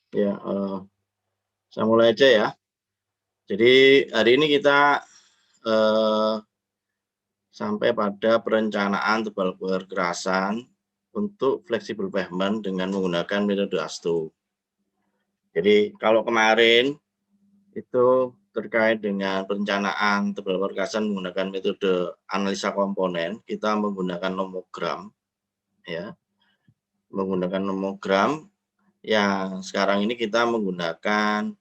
Ya, saya mulai aja ya. Jadi hari ini kita sampai pada perencanaan tebal perkerasan untuk fleksibel pavement dengan menggunakan metode ASTO. Jadi kalau kemarin itu terkait dengan perencanaan tebal perkerasan menggunakan metode analisa komponen, kita menggunakan nomogram, ya, menggunakan nomogram. Yang sekarang ini kita menggunakan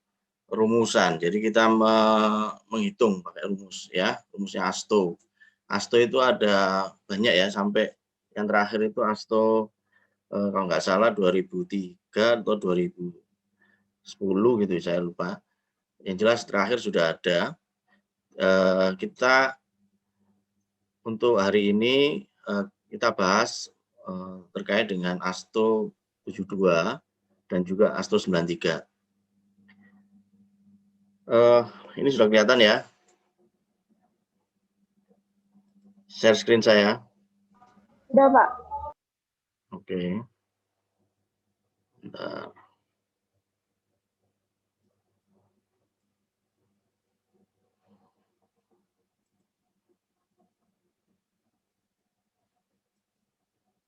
rumusan. Jadi kita menghitung pakai rumus ya, rumusnya ASTO. ASTO itu ada banyak ya, sampai yang terakhir itu ASTO kalau nggak salah 2003 atau 2010 gitu, saya lupa. Yang jelas terakhir sudah ada. Kita untuk hari ini kita bahas terkait dengan ASTO 72 dan juga ASTO 93. Ini sudah kelihatan ya, share screen saya. Sudah, Pak. Oke. Bentar.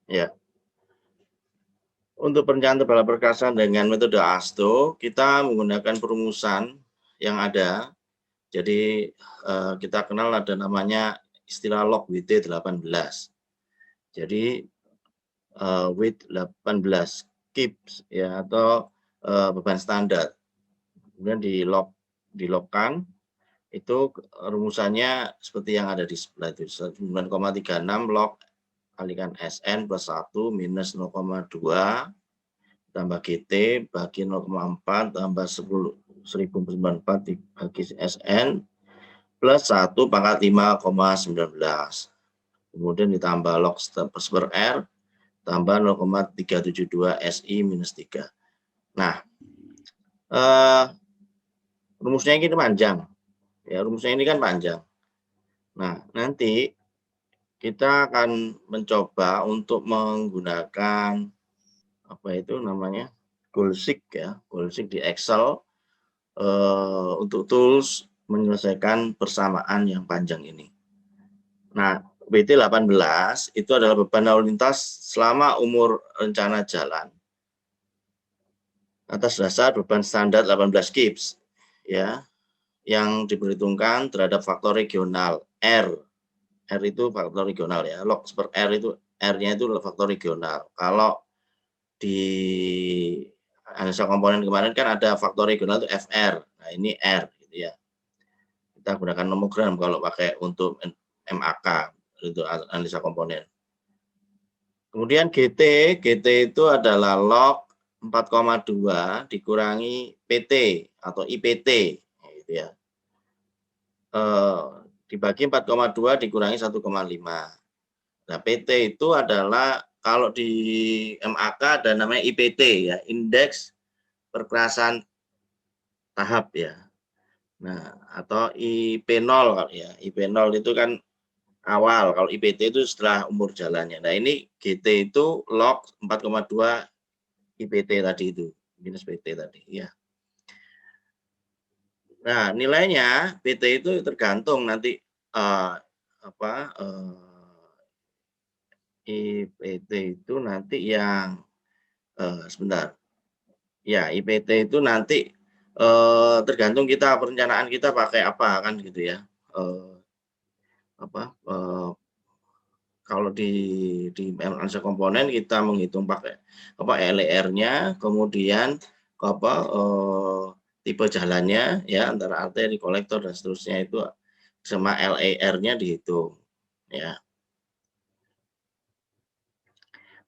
Ya. Untuk perencanaan tebal perkerasan dengan metode ASTO, kita menggunakan perumusan yang ada. Jadi kita kenal ada namanya istilah log WT 18. Jadi WT 18 kips ya, atau beban standar. Kemudian dilogkan, itu rumusannya seperti yang ada di sebelah itu, 9,36 log kalikan SN plus 1 minus 0,2 tambah GT bagi 0,4 tambah 1094 dibagi SN plus 1 pangkat 5,19. Kemudian ditambah log per R tambah 0,372 SI minus 3. Nah, rumusnya ini panjang. Ya, rumusnya ini kan panjang. Nah, nanti kita akan mencoba untuk menggunakan apa itu namanya, Goalseek ya, Goalseek di Excel untuk tools menyelesaikan persamaan yang panjang ini. Nah, WT 18 itu adalah beban lalu lintas selama umur rencana jalan atas dasar beban standar 18 kips ya, yang diperhitungkan terhadap faktor regional R. R itu faktor regional ya, log per R itu R-nya itu faktor regional. Kalau di analisa komponen kemarin kan ada faktor regional itu FR. Nah, ini R gitu ya. Kita gunakan nomogram kalau pakai untuk MAK, itu analisa komponen. Kemudian GT itu adalah log 4,2 dikurangi PT atau IPT gitu ya. Dibagi 4,2 dikurangi 1,5. Nah, PT itu adalah kalau di MAK ada namanya IPT ya, indeks perkerasan tahap ya. Nah, atau IP0 ya. IP0 itu kan awal, kalau IPT itu setelah umur jalannya. Nah, ini GT itu log 4,2 IPT tadi itu, minus PT tadi ya. Nah, nilainya PT itu tergantung nanti IPT itu nanti yang sebentar. Ya, IPT itu nanti tergantung kita perencanaan kita pakai apa kan gitu ya. Kalau di analisa komponen kita menghitung pakai LER-nya, kemudian tipe jalannya ya, antara arteri, kolektor dan seterusnya itu sama LER-nya dihitung ya.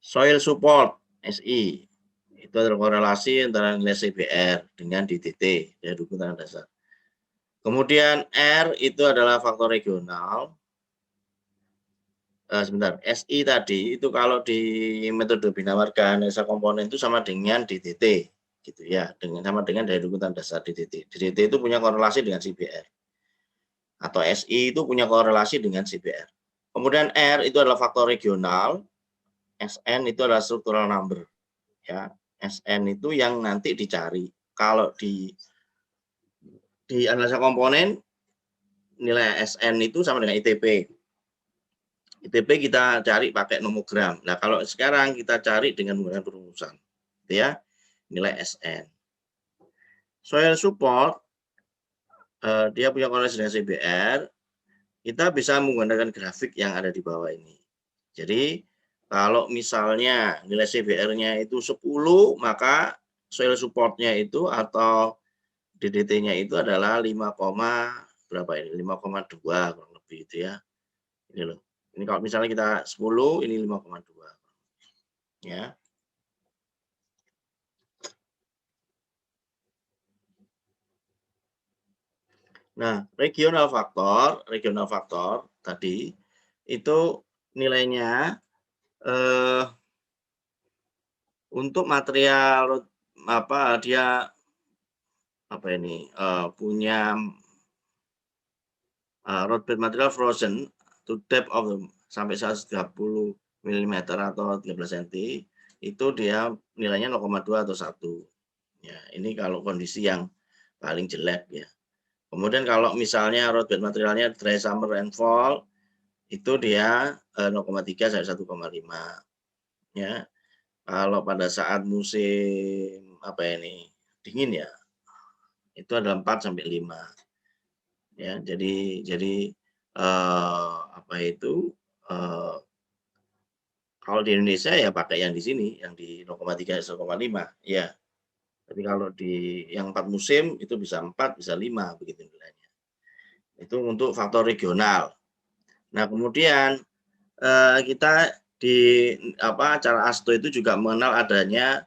Soil support SI itu adalah korelasi antara nilai CBR dengan DTT ya, dukung tanah dasar. Kemudian R itu adalah faktor regional. Sebentar, SI tadi itu kalau di metode bina marga analisa komponen itu sama dengan DTT gitu ya, sama dengan daya dukung tanah dasar DTT. DTT itu punya korelasi dengan CBR, atau SI itu punya korelasi dengan CBR. Kemudian R itu adalah faktor regional, SN itu adalah structural number ya. SN itu yang nanti dicari. Kalau di analisa komponen, nilai SN itu sama dengan ITP. ITP kita cari pakai nomogram. Nah, kalau sekarang kita cari dengan menggunakan perumusan. Gitu ya, nilai SN. Soil support, dia punya korelasi dengan CBR, kita bisa menggunakan grafik yang ada di bawah ini. Jadi, kalau misalnya nilai CBR-nya itu 10, maka soil support-nya itu atau DDT-nya itu adalah 5, berapa ini? 5,2 kurang lebih itu ya. Ini loh. Ini kalau misalnya kita 10, ini 5,2. Ya. Nah, regional faktor tadi itu nilainya untuk material dia punya roadbed material frozen to depth of sampai 130 mm atau 13 cm itu dia nilainya 0,2 atau 1. Ya, ini kalau kondisi yang paling jelek ya. Kemudian kalau misalnya roadbed materialnya dry summer and fall itu dia 0,3 sampai 1,5. Ya. Kalau pada saat musim dingin ya itu adalah 4 sampai 5. Ya, jadi kalau di Indonesia ya pakai yang di sini, yang di 0,3 1,5 ya. Tapi kalau di yang 4 musim itu bisa 4, bisa 5 begitu nilainya. Itu untuk faktor regional. Nah, kemudian kita di acara ASTO itu juga mengenal adanya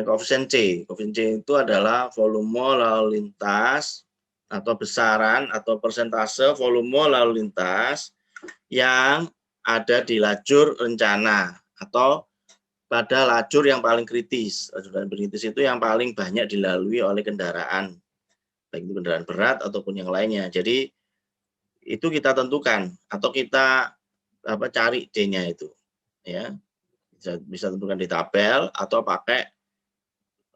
koefisien C. Koefisien C itu adalah volume lalu lintas atau besaran atau persentase volume lalu lintas yang ada di lajur rencana atau pada lajur yang paling kritis. Lajur yang kritis itu yang paling banyak dilalui oleh kendaraan, baik itu kendaraan berat ataupun yang lainnya. Jadi itu kita tentukan atau kita cari D-nya itu, ya bisa tentukan di tabel atau pakai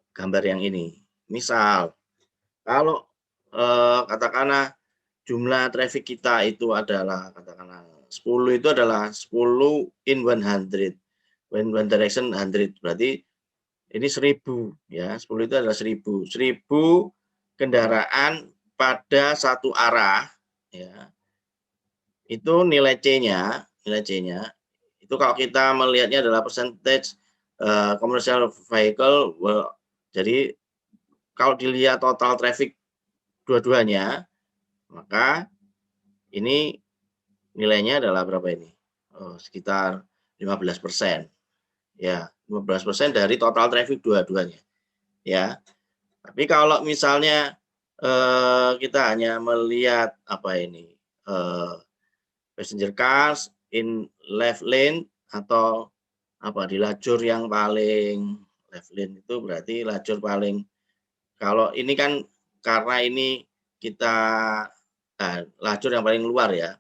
gambar yang ini. Misal, kalau katakanlah jumlah traffic kita itu adalah katakanlah 10 itu adalah 10 in 100. When one direction 100 berarti ini 1000 ya. 10 itu adalah 1000. 1000 kendaraan pada satu arah ya. Itu nilai C-nya itu kalau kita melihatnya adalah percentage commercial vehicle, jadi kalau dilihat total traffic dua-duanya, maka ini nilainya adalah berapa ini? Sekitar 15%. Ya, 15% dari total traffic dua-duanya. Ya. Tapi kalau misalnya kita hanya melihat passenger cars in left lane atau di lajur yang paling left lane itu berarti lajur paling, kalau ini kan karena ini kita lajur yang paling luar ya,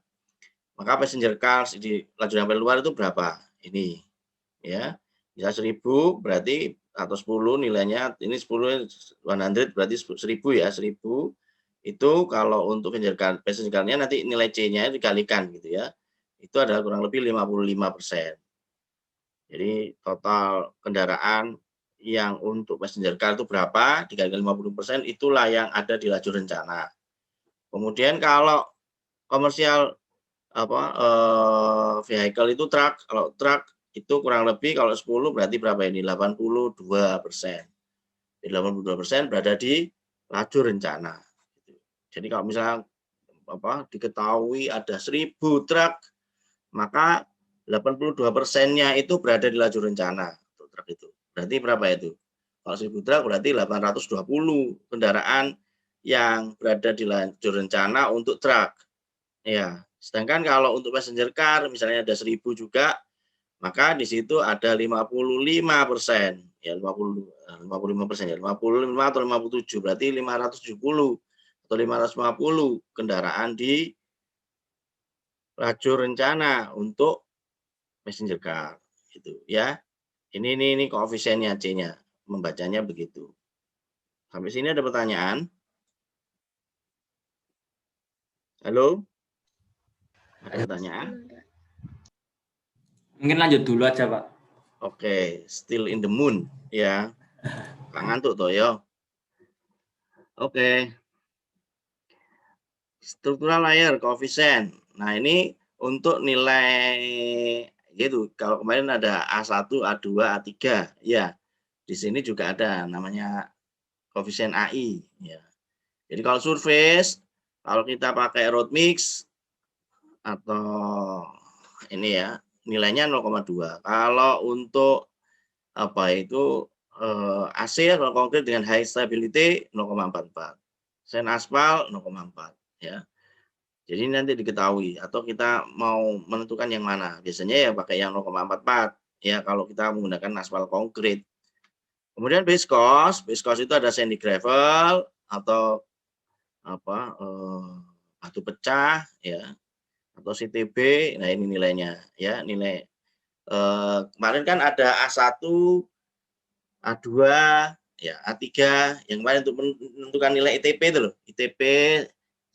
maka passenger cars di lajur yang paling luar itu berapa? Ini ya, bisa 1000 berarti atau 10 nilainya, ini 10 100 berarti 1000 ya, 1000 itu kalau untuk passenger car-nya nanti nilai C-nya dikalikan gitu ya. Itu adalah kurang lebih 55%. Jadi total kendaraan yang untuk passenger car itu berapa dikalikan 50%, itulah yang ada di lajur rencana. Kemudian kalau komersial vehicle itu truk, kalau truk itu kurang lebih kalau 10 berarti berapa ini? 82%. 82% berada di lajur rencana. Jadi kalau misalnya diketahui ada 1000 truk, maka 82%-nya itu berada di lajur rencana untuk truk itu. Berarti berapa itu? Kalau 1000 truk berarti 820 kendaraan yang berada di lajur rencana untuk truk. Ya, sedangkan kalau untuk passenger car misalnya ada 1000 juga, maka di situ ada 55%. Ya, 55% ya, 55 atau 57 berarti 570 atau 550 kendaraan di lajur rencana untuk passenger car gitu ya. Ini koefisiennya C-nya. membacanya begitu. Sampai sini ada pertanyaan? Halo? Ada pertanyaan? Mungkin lanjut dulu aja, Pak. Oke, still in the moon ya. Ngantuk toh ya. Oke. Struktural layer koefisien. Nah, ini untuk nilai gitu. Kalau kemarin ada A1, A2, A3 ya. Di sini juga ada namanya koefisien AI ya. Jadi kalau surface, kalau kita pakai road mix atau ini ya, nilainya 0,2. Kalau untuk apa itu AC atau konkret dengan high stability 0,44. Sen aspal 0,4 ya. Jadi nanti diketahui atau kita mau menentukan yang mana. Biasanya ya pakai yang 0,44 ya kalau kita menggunakan aspal konkret. Kemudian base cost itu ada sandy gravel atau apa batu pecah ya atau CTB. Nah, ini nilainya ya, nilai kemarin kan ada A1, A2, ya A3 yang kemarin untuk menentukan nilai ITP itu loh. ITP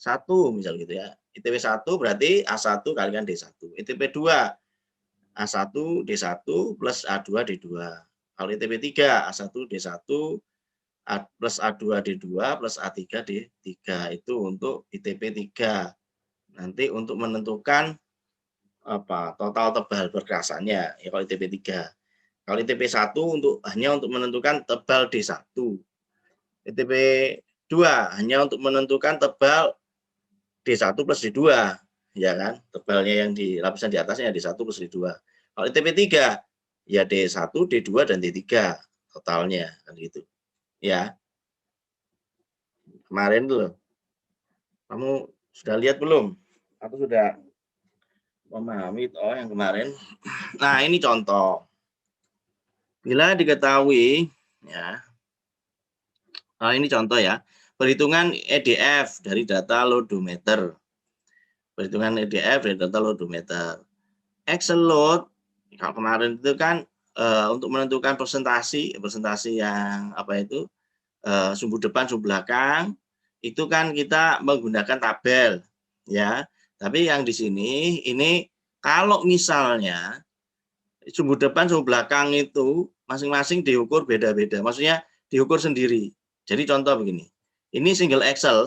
1 misal gitu ya. ITP 1 berarti A1 kalikan D1. ITP 2 A1 D1 plus A2 D2. Kalau ITP 3 A1 D1 plus A2 D2 plus A3 D3 itu untuk ITP 3. Nanti untuk menentukan apa total tebal perkerasannya ya kalau ITP 3. Kalau ITP 1 hanya untuk menentukan tebal D1. ITP 2 hanya untuk menentukan tebal D1 plus D2 ya kan, tebalnya yang di lapisan di atasnya D1 plus D2. Kalau ITP 3 ya D1, D2 dan D3 totalnya kan gitu. Ya. Kemarin tuh kamu sudah lihat belum? Atau sudah memahami toh yang kemarin? Nah, ini contoh. Bila diketahui ya. Nah, ini contoh ya. Perhitungan EDF dari data loadometer. Perhitungan EDF dari data loadometer. Excel load kalau kemarin itu kan untuk menentukan presentasi yang apa itu sumbu depan sumbu belakang itu kan kita menggunakan tabel ya. Tapi yang di sini ini kalau misalnya sumbu depan sumbu belakang itu masing-masing diukur beda-beda. Maksudnya diukur sendiri. Jadi contoh begini. Ini single axle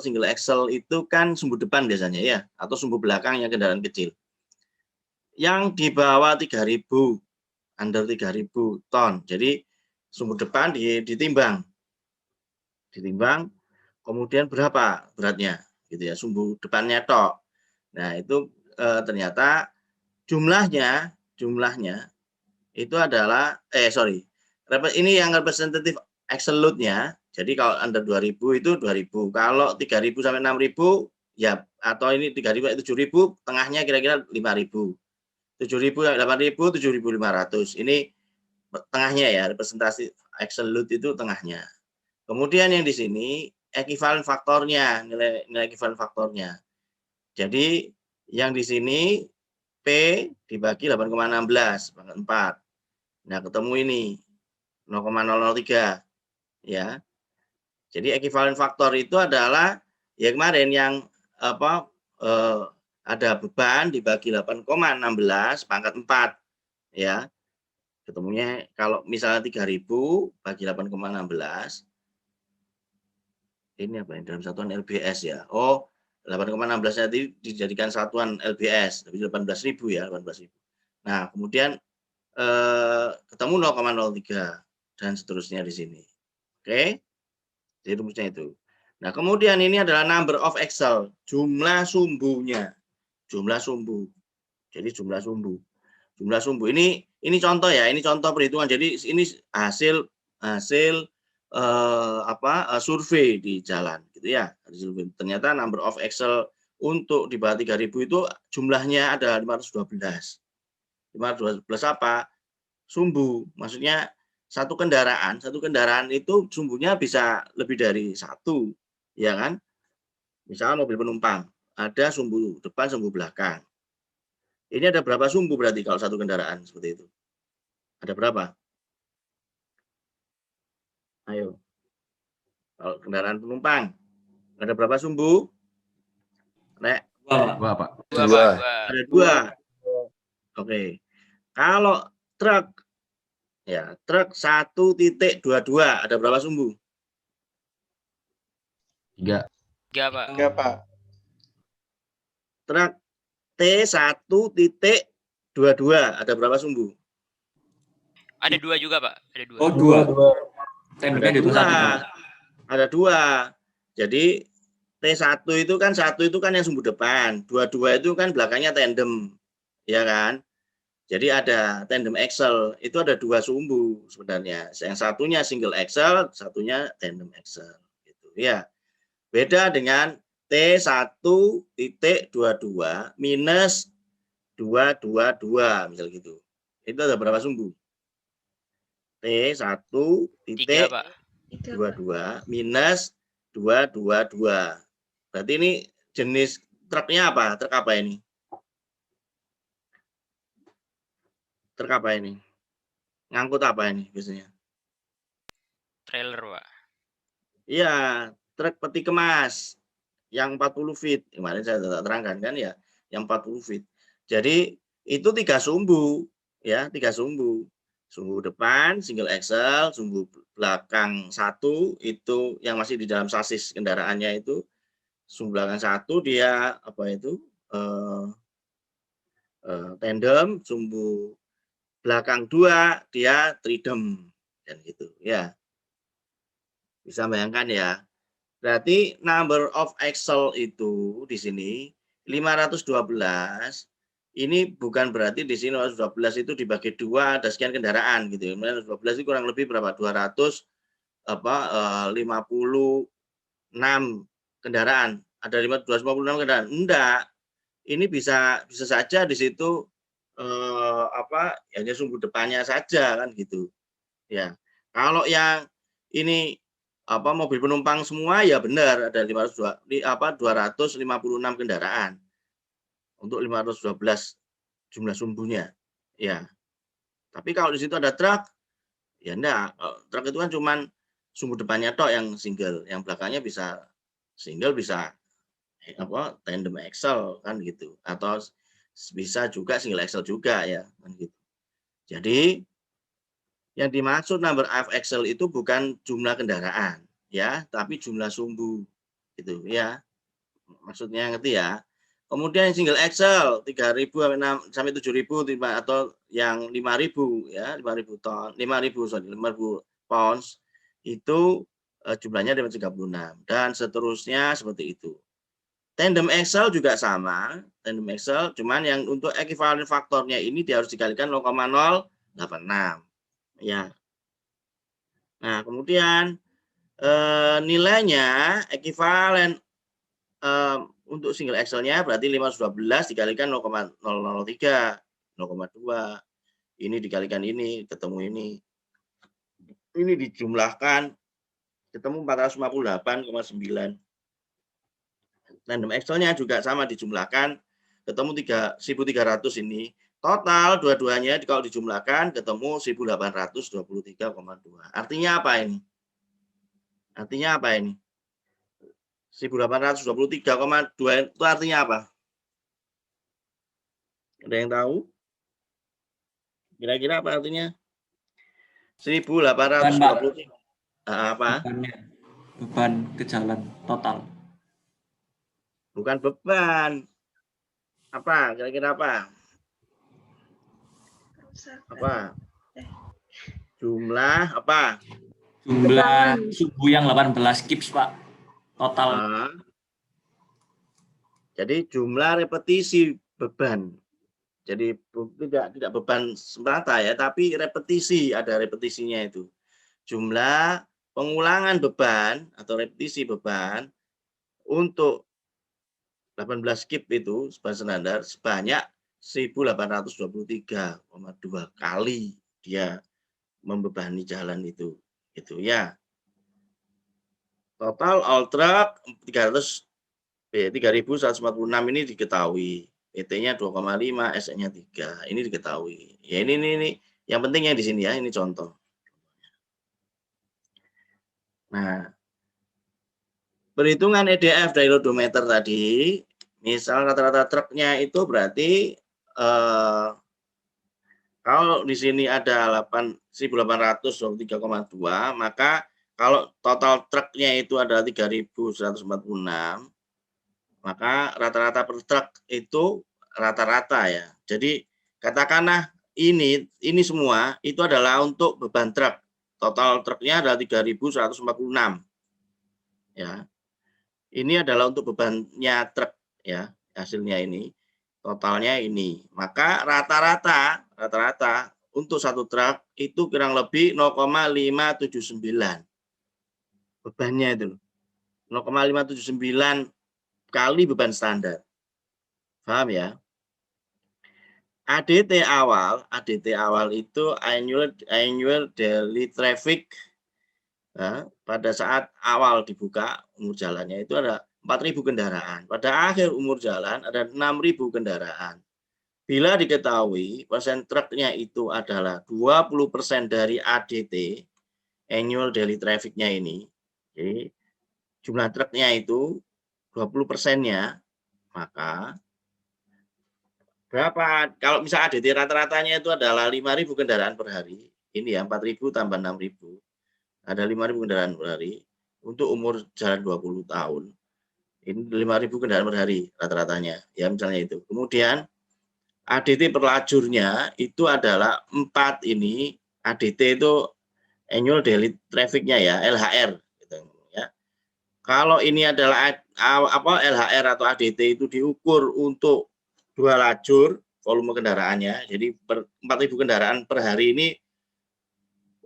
itu kan sumbu depan biasanya ya atau sumbu belakang yang kendaraan kecil. Yang di bawah 3.000 under 3.000 ton. Jadi sumbu depan ditimbang, kemudian berapa beratnya, gitu ya, sumbu depannya tok. Nah itu ternyata jumlahnya itu adalah ini yang representatif axle load-nya. Jadi kalau under 2.000 itu 2.000, kalau 3.000 sampai 6.000 ya atau ini 3.000 sampai 7.000 tengahnya kira-kira 5.000. 7.000, 8.000, 7.500. Ini tengahnya ya, representasi axle load itu tengahnya. Kemudian yang di sini ekivalen faktornya, nilai ekivalen faktornya. Jadi yang di sini P dibagi 8,16 pangkat 4. Nah, ketemu ini 0,003 ya. Jadi ekivalen faktor itu adalah ya kemarin yang apa ada beban dibagi 8,16 pangkat 4 ya. Ketemunya kalau misalnya 3.000 bagi 8,16 ini apa ini dalam satuan LBS ya. Oh, 8,16 tadi dijadikan satuan LBS, tapi 18.000 ya, 18.000. Nah, kemudian ketemu 0,03 dan seterusnya di sini. Oke. Jadi rumusnya itu. Nah, kemudian ini adalah number of axle, jumlah sumbunya. Jumlah sumbu. Jadi jumlah sumbu. Jumlah sumbu ini contoh ya, ini contoh perhitungan. Jadi ini hasil survei di jalan gitu ya. Ternyata number of axle untuk di bawah 3.000 itu jumlahnya ada 512. 512 apa? Sumbu. Maksudnya satu kendaraan itu sumbunya bisa lebih dari satu, ya kan? Misalnya mobil penumpang, ada sumbu depan, sumbu belakang. Ini ada berapa sumbu berarti kalau satu kendaraan seperti itu? Ada berapa? Ayo. Kalau kendaraan penumpang, ada berapa sumbu? Nek? Dua, Pak. Dua. Ada 2. Oke. Kalau truk, ya truk 1.22 ada berapa sumbu? 3. 3, Pak. Enggak, Pak. Truk T1.22 ada berapa sumbu? Ada 2 juga, Pak. Ada 2. Oh, 2. Ada Tandemnya itu 2. 1, Pak. Ada 2. Jadi T1 itu kan yang sumbu depan, 22 itu kan belakangnya tandem, ya kan? Jadi ada tandem axle, itu ada 2 sumbu sebenarnya. Yang satunya single axle, satunya tandem axle, gitu ya. Beda dengan T1.22 minus 222 misal gitu. Itu ada berapa sumbu? Tiga, Pak. T1.22 minus 222. Berarti ini jenis truknya apa? Truk apa ini? Truk apa ini? Ngangkut apa ini biasanya? Trailer, Pak. Iya, truk peti kemas yang 40 feet. Kemarin saya sudah terangkan kan ya, yang 40 feet. Jadi itu 3 sumbu, ya, 3 sumbu. Sumbu depan single axle, sumbu belakang 1 itu yang masih di dalam sasis kendaraannya itu. Sumbu belakang 1 dia apa itu? Tandem, sumbu belakang 2 dia tridem dan gitu ya. Bisa bayangkan ya. Berarti number of axle itu di sini 512. Ini bukan berarti di sini 512 itu dibagi 2 ada sekian kendaraan gitu. 512 itu kurang lebih berapa? 256 kendaraan. Ada 256 kendaraan. Enggak. Ini bisa saja di situ hanya sumbu depannya saja kan gitu. Ya. Kalau yang ini mobil penumpang semua ya benar ada 256 kendaraan untuk 512 jumlah sumbunya. Ya. Tapi kalau di situ ada truk ya enggak. Truk itu kan cuman sumbu depannya tok yang single, yang belakangnya bisa single bisa tandem axle kan gitu atau bisa juga single axle juga ya kan gitu. Jadi yang dimaksud number of axle itu bukan jumlah kendaraan ya, tapi jumlah sumbu gitu ya. Maksudnya ngerti ya. Kemudian single axle 3.000 sampai 7.000 atau yang 5.000 ya, 5.000 ton, 5.000 pounds itu jumlahnya 36 dan seterusnya seperti itu. Tandem axle juga sama, tandem axle, cuman yang untuk equivalent faktornya ini dia harus dikalikan 0,086. Ya. Nah, kemudian nilainya equivalent untuk single axle-nya berarti 512 dikalikan 0,003, 0,2. Ini dikalikan ini, ketemu ini. Ini dijumlahkan ketemu 458,9. Tandem axle-nya juga sama dijumlahkan ketemu 1.300 ini. Total dua-duanya kalau dijumlahkan ketemu 1.823,2. Artinya apa ini? Artinya apa ini? 1.823,2 itu artinya apa? Ada yang tahu? Kira-kira apa artinya? 1.823. Apa? Beban ke jalan total. Bukan beban. Apa? Kira-kira apa? Apa? Jumlah apa? Jumlah sumbu yang 18 kips, Pak. Total. Jadi jumlah repetisi beban. Jadi tidak beban semata ya, tapi repetisi, ada repetisinya itu. Jumlah pengulangan beban atau repetisi beban untuk 18 kip itu standar sebanyak 1.823,2 kali dia membebani jalan itu. Gitu ya. Total all truck 3.146 ini diketahui. PT-nya 2,5, SN-nya 3. Ini diketahui. Ya ini yang pentingnya di sini ya, ini contoh. Nah, perhitungan EDF dari odometer tadi, misal rata-rata truknya itu berarti kalau di sini ada 1.800 3,2, maka kalau total truknya itu adalah 3.146, maka rata-rata per truk itu rata-rata ya. Jadi katakanlah ini semua itu adalah untuk beban truk. Total truknya adalah 3.146. Ya. Ini adalah untuk bebannya truk ya, hasilnya ini. Totalnya ini. Maka rata-rata untuk satu truk itu kurang lebih 0,579. Bebannya itu 0,579 kali beban standar. Paham ya? ADT awal itu annual daily traffic. Nah, pada saat awal dibuka umur jalannya itu ada 4.000 kendaraan. Pada akhir umur jalan ada 6.000 kendaraan. Bila diketahui persen truknya itu adalah 20% dari ADT, annual daily traffic-nya ini, jadi jumlah truknya itu 20%-nya, maka berapa? Kalau misal ADT rata-ratanya itu adalah 5.000 kendaraan per hari, ini ya 4.000 tambah 6.000, ada 5.000 kendaraan per hari, untuk umur jalan 20 tahun, ini 5.000 kendaraan per hari rata-ratanya, ya misalnya itu. Kemudian ADT per lajurnya itu adalah 4 ini, ADT itu annual daily traffic-nya ya, LHR gitu ya. Kalau ini adalah LHR atau ADT itu diukur untuk 2 lajur volume kendaraannya, jadi 4.000 kendaraan per hari ini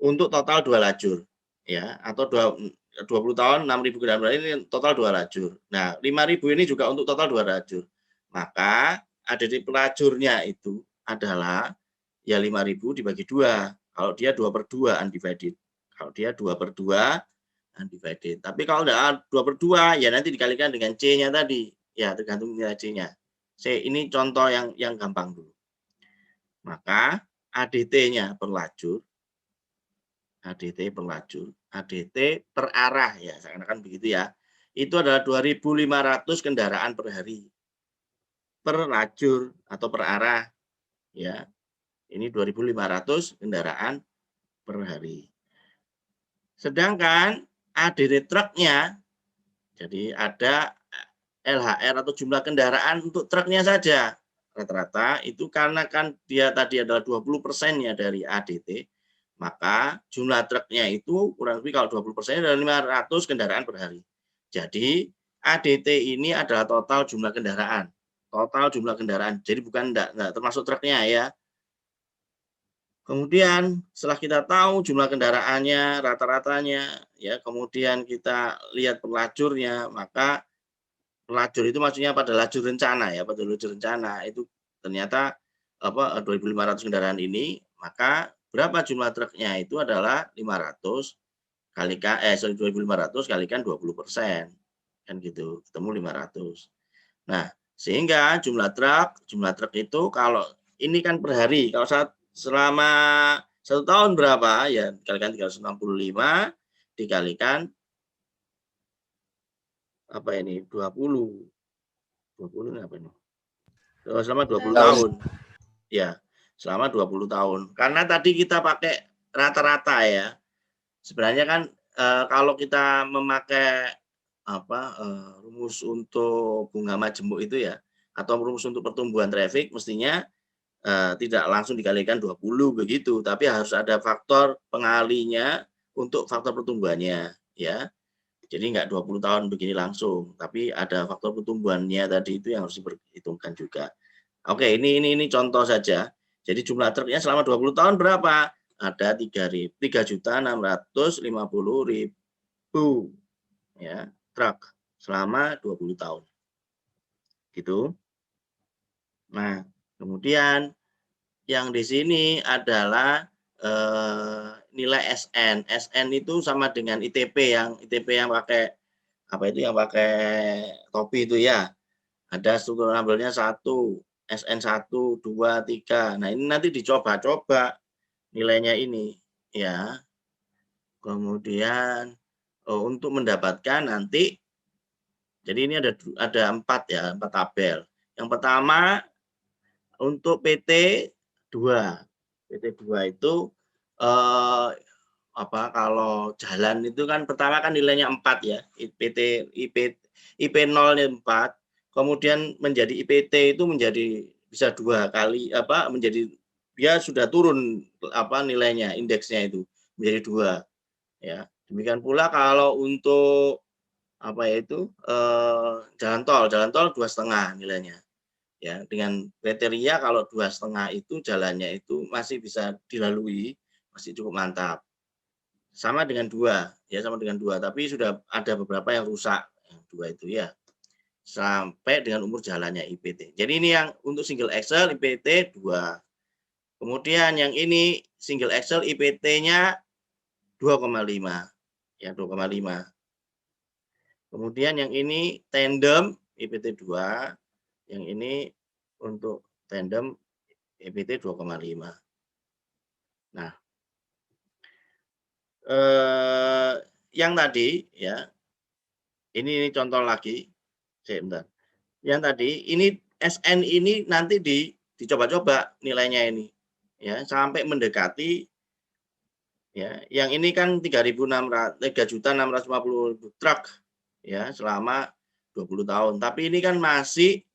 untuk total 2 lajur ya, atau 20 tahun 6.000 kendaraan per hari ini total 2 lajur. Nah, 5.000 ini juga untuk total 2 lajur. Maka ADT pelajurnya itu adalah ya 5.000 dibagi 2. Kalau dia 2/2 undivided. Kalau dia 2/2 undivided. Tapi kalau udah 2/2 ya nanti dikalikan dengan C-nya tadi. Ya, tergantung nilai C-nya. C ini contoh yang gampang dulu. Maka ADT-nya per lajur, ADT per lajur, ADT per arah ya, seakan-akan begitu ya. Itu adalah 2.500 kendaraan per hari. Per lajur atau per arah ya. Ini 2.500 kendaraan per hari. Sedangkan ADT truknya, jadi ada LHR atau jumlah kendaraan untuk truknya saja. Rata-rata itu karena kan dia tadi adalah 20%-nya dari ADT, maka jumlah truknya itu kurang lebih kalau 20% adalah 500 kendaraan per hari. Jadi ADT ini adalah total jumlah kendaraan. Total jumlah kendaraan. Jadi bukan enggak termasuk truknya ya. Kemudian setelah kita tahu jumlah kendaraannya, rata-ratanya, ya kemudian kita lihat pelajurnya, maka pelajur itu maksudnya pada lajur rencana ya, pada lajur rencana itu ternyata 2.500 kendaraan ini, maka berapa jumlah truknya itu adalah 500 kalikan 2.500 kalikan 20%, kan gitu, ketemu 500. Nah, sehingga jumlah truk itu kalau ini kan per hari, kalau selama 1 tahun berapa ya, dikalikan 365 dikalikan apa ini 20 ini apa ini, selama 20 tahun ya, selama 20 tahun. Karena tadi kita pakai rata-rata ya, sebenarnya kan kalau kita memakai rumus untuk bunga majemuk itu ya, atau rumus untuk pertumbuhan traffic, mestinya tidak langsung dikalikan 20 begitu, tapi harus ada faktor pengalinya untuk faktor pertumbuhannya ya. Jadi enggak 20 tahun begini langsung, tapi ada faktor pertumbuhannya tadi itu yang harus diperhitungkan juga. Oke, ini contoh saja. Jadi jumlah truknya selama 20 tahun berapa? Ada 3.650.000 ya, truk selama 20 tahun. Gitu. Nah, kemudian yang di sini adalah nilai SN. SN itu sama dengan ITP yang pakai yang pakai topi itu ya. Ada struktur nabelnya 1, SN 1, 2, 3. Nah, ini nanti dicoba-coba nilainya ini ya. Kemudian untuk mendapatkan nanti, jadi ini ada 4 ya, 4 tabel. Yang pertama untuk PT 2. PT 2 itu kalau jalan itu kan pertama kan nilainya 4 ya. IP 0-nya 4, kemudian menjadi IPT itu menjadi bisa 2 kali menjadi dia sudah turun nilainya, indeksnya itu menjadi 2 ya. Demikian pula kalau untuk jalan tol 2,5 nilainya. Ya, dengan kriteria kalau 2,5 itu jalannya itu masih bisa dilalui, masih cukup mantap. Sama dengan 2, ya sama dengan 2, tapi sudah ada beberapa yang rusak, yang 2 itu ya. Sampai dengan umur jalannya IPT. Jadi ini yang untuk single axle IPT 2. Kemudian yang ini single axle IPT-nya 2,5. Ya, 2,5. Kemudian yang ini tandem IPT 2, yang ini untuk tandem IPT 2,5. Nah, yang tadi ya, ini contoh lagi, sebentar. Yang tadi ini SN ini nanti dicoba-coba nilainya ini, ya sampai mendekati, ya. Yang ini kan 3.650.000 truk, ya selama 20 tahun. Tapi ini kan masih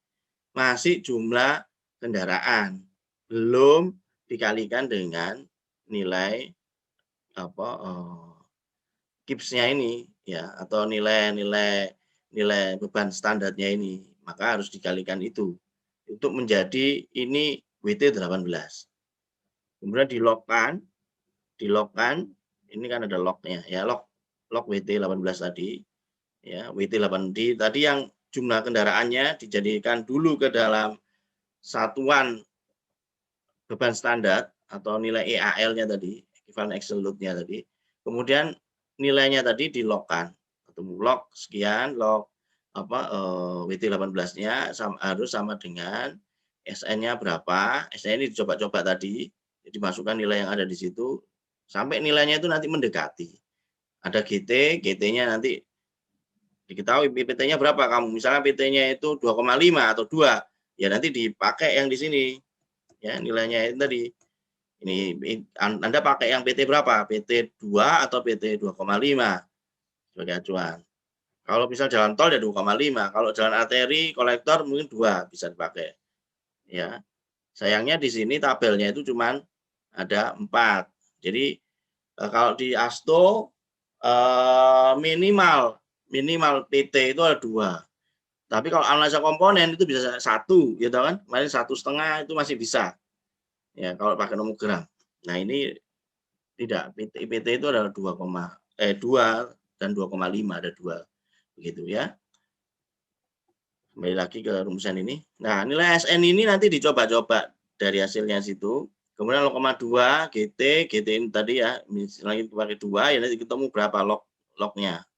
jumlah kendaraan, belum dikalikan dengan nilai KIPS-nya ini ya, atau nilai beban standarnya ini, maka harus dikalikan itu untuk menjadi ini WT 18. Kemudian di-lock-kan, ini kan ada lock-nya ya, lock WT 18 tadi ya, WT 8D tadi yang jumlah kendaraannya dijadikan dulu ke dalam satuan beban standar atau nilai EAL-nya tadi, equivalent axle load-nya tadi. Kemudian nilainya tadi di-lock-kan. Ketemu lock sekian, lock WT 18-nya harus sama dengan SN-nya berapa. SN ini dicoba-coba tadi, dimasukkan nilai yang ada di situ sampai nilainya itu nanti mendekati. Ada GT-nya nanti diketahui PT-nya berapa kamu. Misalnya PT-nya itu 2,5 atau 2, ya nanti dipakai yang di sini. Ya, nilainya itu tadi. Ini Anda pakai yang PT berapa? PT 2 atau PT 2,5 sebagai acuan. Kalau misal jalan tol ya 2,5, kalau jalan arteri kolektor mungkin 2 bisa dipakai. Ya. Sayangnya di sini tabelnya itu cuman ada 4. Jadi kalau di ASTO minimal PT itu ada 2. Tapi kalau analisa komponen itu bisa 1, gitu kan? Kemarin 1,5 itu masih bisa. Ya, kalau pakai nomogram. Nah, ini tidak, PT itu adalah 2 dan 2,5, ada 2. Begitu ya. Kembali lagi ke rumusan ini. Nah, nilai SN ini nanti dicoba-coba dari hasilnya situ. Kemudian 0,2 GT ini tadi ya, misalnya pakai 2 ya nanti ketemu berapa lognya.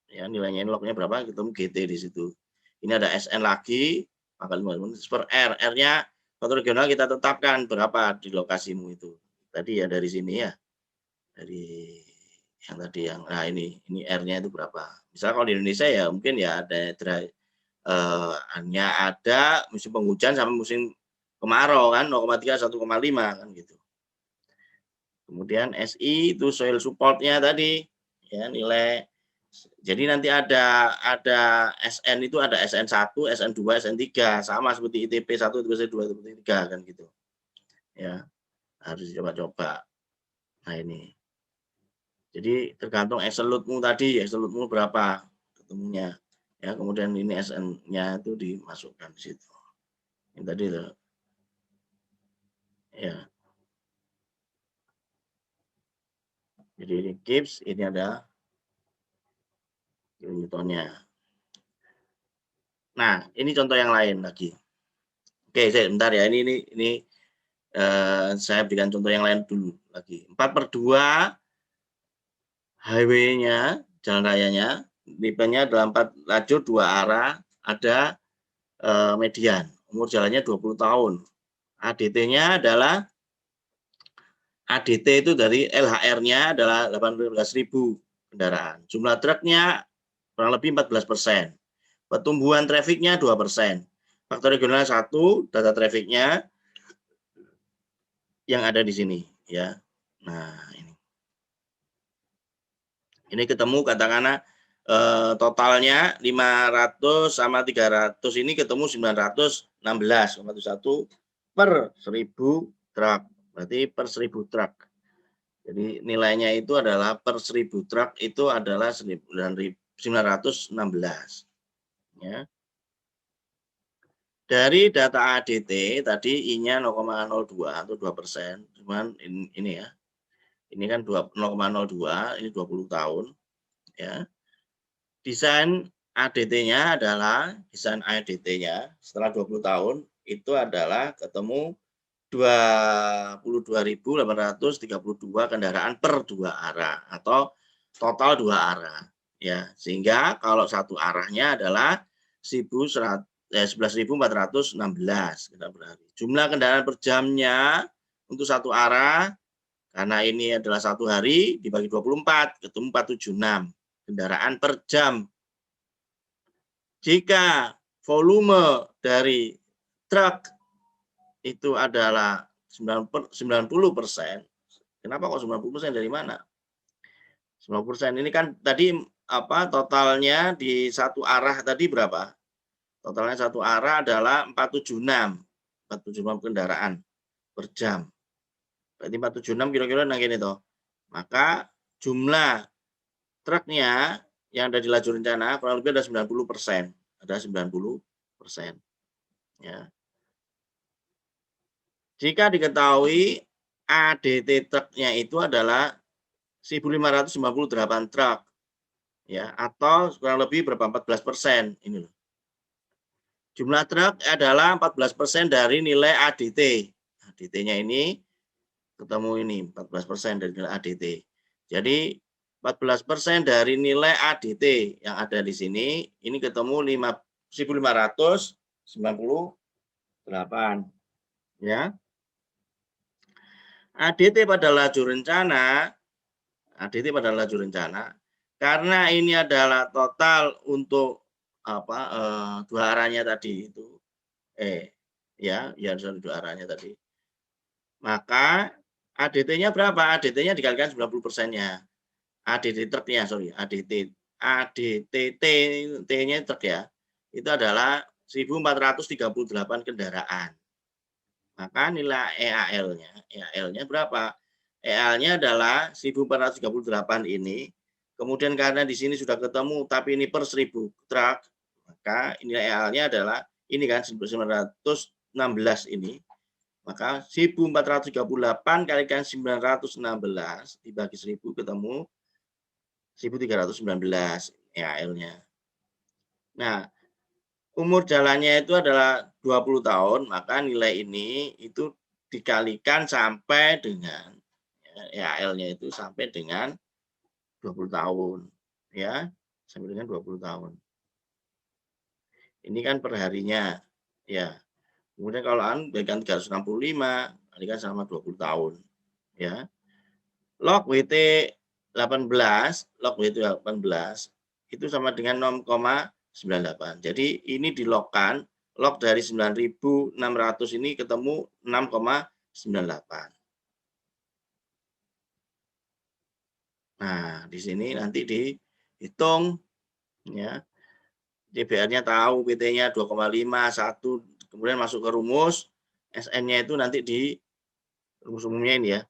Ya, nilainya ini lognya berapa, ketemu GT di situ. Ini ada SN lagi, maka 5 per R. R-nya faktor regional kita tetapkan berapa di lokasimu itu. Tadi ya dari sini ya. Dari yang tadi yang nah ini R-nya itu berapa. Misalnya kalau di Indonesia ya mungkin ya ada hanya ada musim penghujan sampai musim kemarau kan 0,3 1,5 kan gitu. Kemudian SI itu soil support-nya tadi ya, nilai. Jadi nanti ada SN itu ada SN1, SN2, SN3 sama seperti ITP 1, ITP 2, ITP 3 kan gitu. Ya. Harus coba-coba. Nah, ini. Jadi tergantung axle load-mu tadi, axle load-mu berapa ketemunya. Ya, kemudian ini SN-nya itu dimasukkan di situ. Ini tadi loh. Ya. Jadi ini KIPS, ini ada Newton-nya. Nah, ini contoh yang lain lagi. Oke, sebentar ya. Ini saya berikan contoh yang lain dulu lagi. 4/2 highway-nya, jalan rayanya, tipenya adalah 4 lajur 2 arah, ada median. Umur jalannya 20 tahun. ADT-nya adalah ADT itu dari LHR-nya adalah 18.000 kendaraan. Jumlah truknya kurang lebih 14%. Pertumbuhan trafiknya 2%. Faktor regional 1, data trafiknya yang ada di sini ya. Nah, ini ketemu katakanlah totalnya 500 sama 300 ini ketemu 916,1 per 1000 truk. Berarti per 1000 truk. Jadi nilainya itu adalah per 1000 truk itu adalah 916. Ya. Dari data ADT tadi I-nya 0,02 atau 2%. Cuman ini ya. Ini kan 0,02, ini 20 tahun. Ya. Desain ADT-nya adalah, desain ADT-nya setelah 20 tahun itu adalah ketemu 22.832 kendaraan per 2 arah atau total 2 arah. Ya, sehingga kalau satu arahnya adalah 11.416 kendaraan per hari. Jumlah kendaraan per jamnya untuk satu arah karena ini adalah satu hari dibagi 24 ketemu 476 kendaraan per jam. Jika volume dari truk itu adalah 90%, kenapa kok 90% dari mana? 90% ini kan tadi totalnya di satu arah tadi berapa? Totalnya satu arah adalah 476 kendaraan per jam. Berarti 476 kira-kira nang gini toh. Maka jumlah truknya yang ada di lajur rencana kurang lebih ada 90%. Ada 90%. Ya. Jika diketahui ADT truknya itu adalah 1.598 truk. Ya, atau kurang lebih berapa? 14%. Ini loh. Jumlah truk adalah 14% dari nilai ADT. ADT-nya ini ketemu ini 14% dari nilai ADT. Jadi 14% dari nilai ADT yang ada di sini ini ketemu 1.598 ya. ADT pada lajur rencana karena ini adalah total untuk dua arahnya tadi itu ya dua arahnya tadi. Maka ADT-nya berapa? ADT-nya dikalikan 90%-nya. ADT truknya, T-nya truk ya. Itu adalah 1.438 kendaraan. Maka nilai EAL-nya berapa? EAL-nya adalah 1.438 ini. Kemudian karena di sini sudah ketemu, tapi ini per 1.000 truk, maka nilai EAL-nya adalah ini kan 916 ini. Maka 1.438 kalikan 916 dibagi 1.000 ketemu 1.319 EAL-nya. Nah, umur jalannya itu adalah 20 tahun, maka nilai ini itu dikalikan sampai dengan EAL-nya itu sampai dengan 20 tahun. Ya, sampai dengan 20 tahun. Ini kan perharinya. Ya. Kemudian kalau berikan 365, kalikan sama 20 tahun. Ya. Log WT 18 itu sama dengan 0,98. Jadi ini dilogkan, log dari 9.600 ini ketemu 6,98. Nah, di sini nanti dihitung ya. DBR-nya tahu, PT-nya 2,5, 1, kemudian masuk ke rumus, SN-nya itu nanti di rumus umumnya ini ya.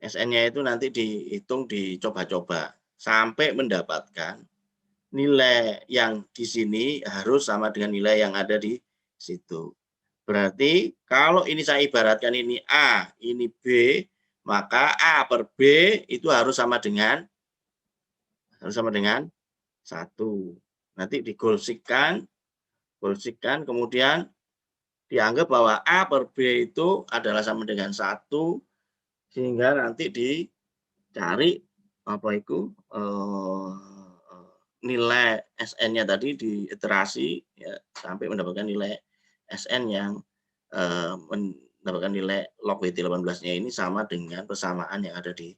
SN-nya itu nanti dihitung, dicoba-coba sampai mendapatkan nilai yang di sini harus sama dengan nilai yang ada di situ. Berarti kalau ini saya ibaratkan ini A, ini B, maka A per B itu harus sama dengan 1. Nanti digolsikan, kemudian dianggap bahwa A per B itu adalah sama dengan 1, sehingga nanti dicari nilai SN-nya tadi diiterasi ya, sampai mendapatkan nilai SN yang mendapatkan nilai log WT 18-nya ini sama dengan persamaan yang ada di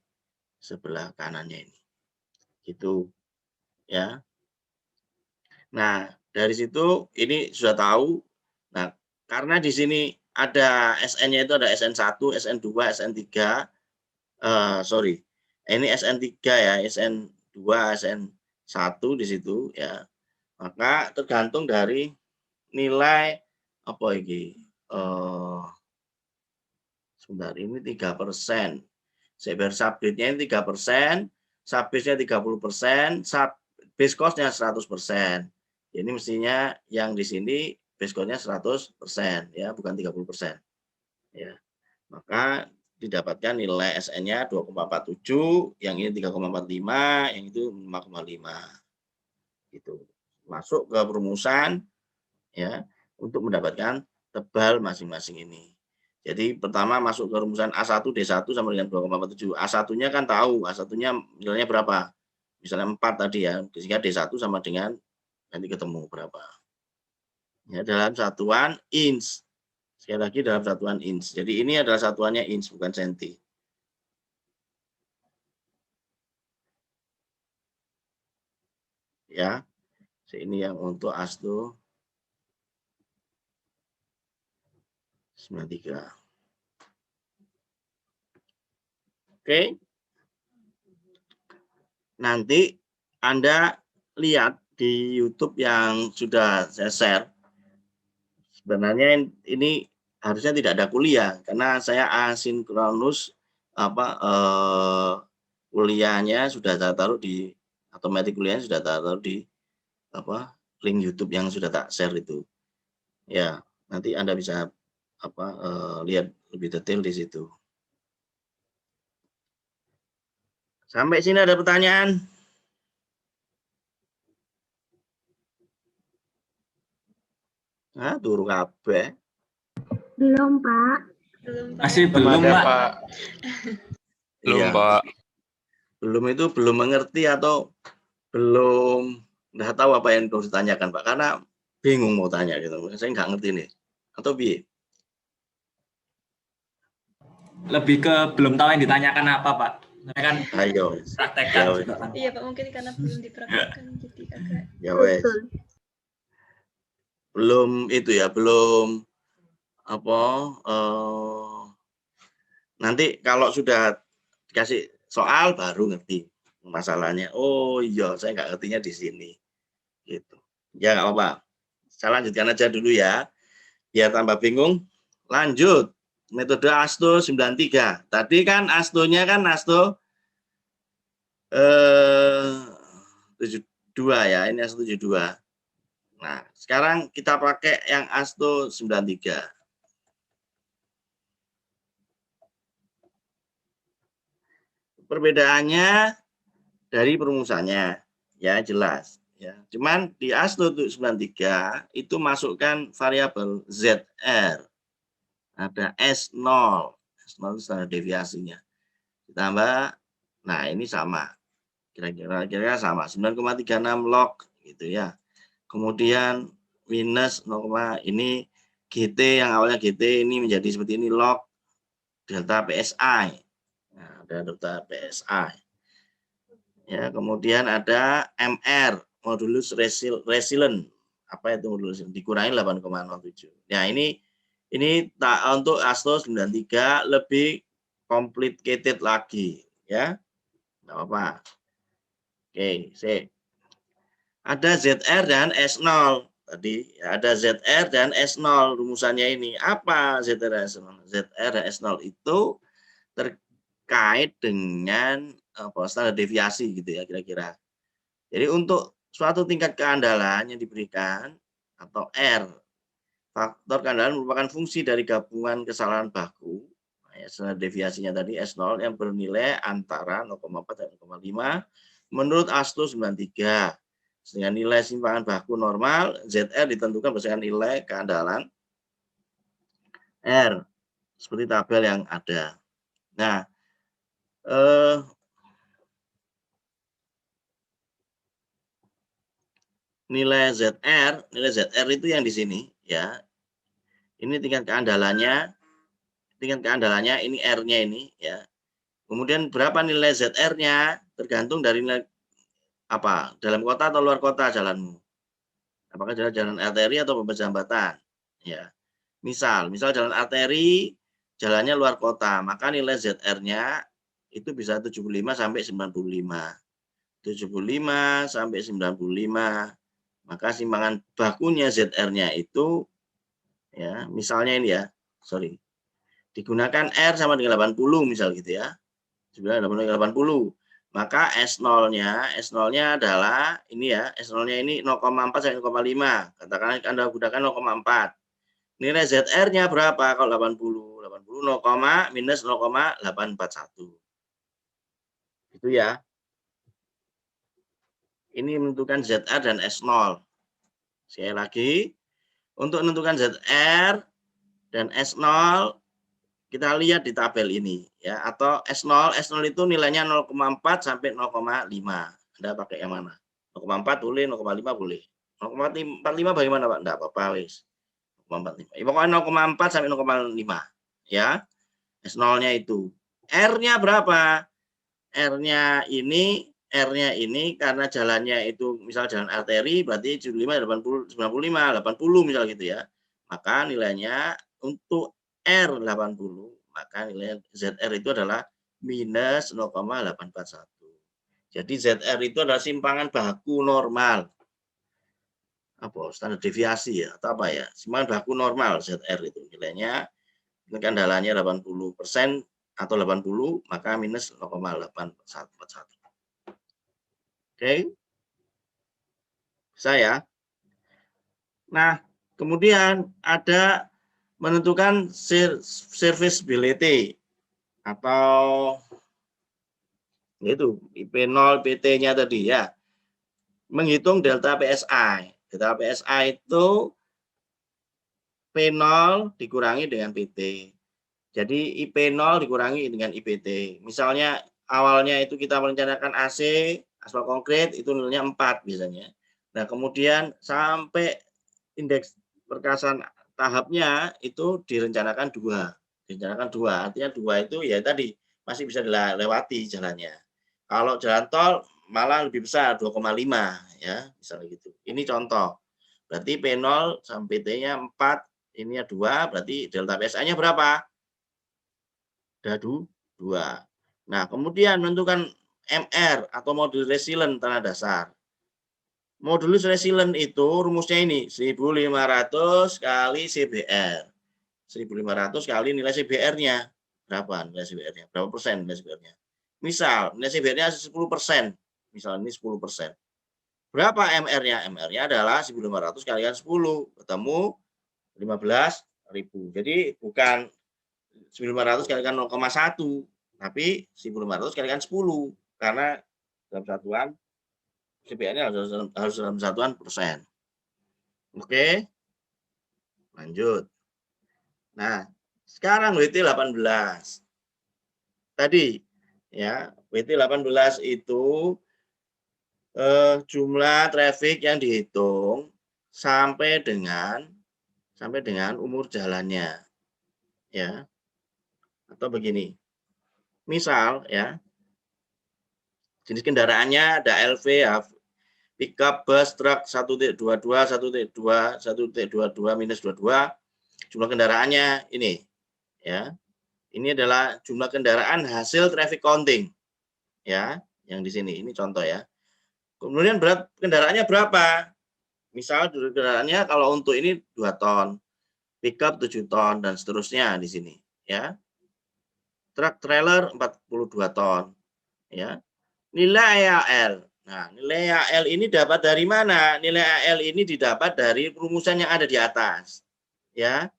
sebelah kanannya ini. Gitu ya. Nah, dari situ ini sudah tahu. Nah, karena di sini ada SN-nya itu ada SN1, SN2, SN3. Sorry. Ini SN3 ya, SN2, SN1 di situ ya. Maka tergantung dari nilai apa ini? Sebentar, ini 3%. Cyber subgrade-nya ini 3%, subbase-nya 30%, base cost-nya 100%. Ini mestinya yang di sini base cost-nya 100% ya, bukan 30%. Ya. Maka didapatkan nilai SN-nya 2,47, yang ini 3,45, yang itu 5,5. Gitu. Masuk ke perumusan ya untuk mendapatkan tebal masing-masing ini. Jadi pertama masuk ke rumusan A1 D1 sama dengan 2,47. A1-nya kan tahu, A1-nya nilainya berapa? Misalnya 4 tadi ya, sehingga D1 sama dengan nanti ketemu berapa. Ya, dalam satuan inch. Sekali lagi dalam satuan inch. Jadi ini adalah satuannya inch, bukan senti. Ya, ini yang untuk ASTO 93. Oke. Nanti Anda lihat di YouTube yang sudah saya share. Sebenarnya ini harusnya tidak ada kuliah karena saya asinkronus kuliahnya sudah saya taruh di atau materi kuliahnya sudah taruh di link YouTube yang sudah tak share itu. Ya, nanti Anda bisa lihat lebih detail di situ. Sampai sini ada pertanyaan? Turu kabeh. Belum, Pak. Masih belum, Pak. Belum, Iya. Pak. Belum itu belum mengerti atau belum nggak tahu apa yang harus ditanyakan, Pak, karena bingung mau tanya gitu. Saya nggak ngerti nih. Atau bi? Lebih ke belum tahu yang ditanyakan apa, Pak. Saya kan Ayo. praktekkan Ya, juga kan. Iya Pak, mungkin karena belum dipraktekkan jadi agak. Ya wes. Belum itu ya, belum nanti kalau sudah dikasih soal baru ngerti masalahnya. Oh iya, saya nggak ngertinya di sini. Gitu. Ya nggak apa-apa. Saya lanjutkan aja dulu ya. Biar tambah bingung. Lanjut. Metode ASTO 93. Tadi kan ASTO-nya kan ASTO 72 ya. Ini ASTO 72. Nah, sekarang kita pakai yang ASTO 93. Perbedaannya dari perumusannya, ya jelas. Ya. Cuman di ASTO 93 itu masukkan variabel ZR. Ada S0. S0 itu standar deviasinya. Ditambah, nah ini sama. Kira-kira sama. 9,36 log gitu ya. Kemudian minus 0, ini GT yang awalnya GT ini menjadi seperti ini log delta PSI. Nah, ada delta PSI. Ya, kemudian ada MR modulus resilient. Apa itu modulus? Dikurangi 8,07. Ya, ini untuk ASTO 93 lebih complicated lagi ya. Enggak apa-apa. Oke, sip. Ada ZR dan S0 tadi, ada ZR dan S0 rumusannya ini. Apa ZR dan S0? ZR dan S0 itu terkait dengan standar deviasi gitu ya kira-kira. Jadi untuk suatu tingkat keandalan yang diberikan atau R, faktor keandalan merupakan fungsi dari gabungan kesalahan baku. Standar deviasinya tadi S0 yang bernilai antara 0,4 dan 0,5 menurut ASTO 93. Dengan nilai simpangan baku normal, ZR ditentukan berdasarkan nilai keandalan R. Seperti tabel yang ada. Nah, nilai ZR itu yang di sini ya. Ini tingkat keandalannya ini R-nya ini ya. Kemudian berapa nilai ZR-nya tergantung dari nilai apa? Dalam kota atau luar kota jalanmu? Apakah jalan arteri atau beberapa jambatan? Ya. Misal jalan arteri, jalannya luar kota, maka nilai ZR-nya itu bisa 75 sampai 95. 75 sampai 95. Maka simpangan bakunya ZR-nya itu ya, misalnya ini ya, sorry. Digunakan R sama dengan 80 misal gitu ya. 80. Maka S0-nya adalah ini ya, S0-nya ini 0,4 sampai 0,5. Katakan Anda gunakan 0,4. Nilai ZR-nya berapa kalau 80? 80 0, minus 0,841. Itu ya. Ini menentukan ZR dan S0. Sekali lagi, untuk menentukan ZR dan S0 kita lihat di tabel ini ya, atau S0 itu nilainya 0,4 sampai 0,5. Anda pakai yang mana? 0,4 boleh, 0,5 boleh. 0,45 bagaimana Pak? Enggak apa-apa wis. 0,45. Pokoknya 0,4 sampai 0,5 ya. S0-nya itu. R-nya berapa? R-nya ini karena jalannya itu misal jalan arteri berarti 75 80 95 80 misal gitu ya. Maka nilainya untuk R80 maka nilai ZR itu adalah minus 0,841. Jadi ZR itu adalah simpangan baku normal. Apa standar deviasi ya atau apa ya? Simpangan baku normal ZR itu nilainya ini kan dalannya 80% atau 80 maka minus 0,841. Oke. Saya. Nah, kemudian ada menentukan serviceability atau itu IP0 PT-nya tadi ya. Menghitung delta PSI. Delta PSI itu P0 dikurangi dengan PT. Jadi IP0 dikurangi dengan IPT. Misalnya awalnya itu kita merencanakan AC, aspal konkret, itu nilainya 4 biasanya. Nah, kemudian sampai indeks perkasan tahapnya itu direncanakan 2. Direncanakan 2, artinya 2 itu ya tadi masih bisa dilewati jalannya. Kalau jalan tol malah lebih besar 2,5 ya, misalnya gitu. Ini contoh. Berarti P0 sampai PT-nya 4, ininya 2, berarti delta PSI-nya berapa? Ada 2. Nah, kemudian menentukan MR atau modul resilient tanah dasar. Modulus resilient itu rumusnya ini 1.500 kali CBR. 1.500 kali nilai CBR-nya. Berapa nilai CBR-nya? Berapa persen nilai CBR-nya? Misal nilai CBR-nya 10%. Misal ini 10%. Berapa MR-nya? MR-nya adalah 1.500 kalikan 10. Ketemu 15.000. Jadi bukan 1.500 kalikan 0,1, tapi 1.500 kalikan 10. Karena dalam satuan CBR-nya harus dalam satuan persen. Oke. Lanjut. Nah, sekarang WT 18. Tadi ya, WT 18 itu jumlah traffic yang dihitung sampai dengan umur jalannya. Ya. Atau begini. Misal ya, jenis kendaraannya ada LV, pickup, bus, truk 1.22, 1.2, 1.22 minus 22. Jumlah kendaraannya ini ya. Ini adalah jumlah kendaraan hasil traffic counting. Ya, yang di sini ini contoh ya. Kemudian berat kendaraannya berapa? Misal kendaraannya kalau untuk ini 2 ton, pickup 7 ton dan seterusnya di sini ya. Truk trailer 42 ton ya. Nilai AL. Nah, nilai AL ini dapat dari mana? Nilai AL ini didapat dari rumusan yang ada di atas. Ya.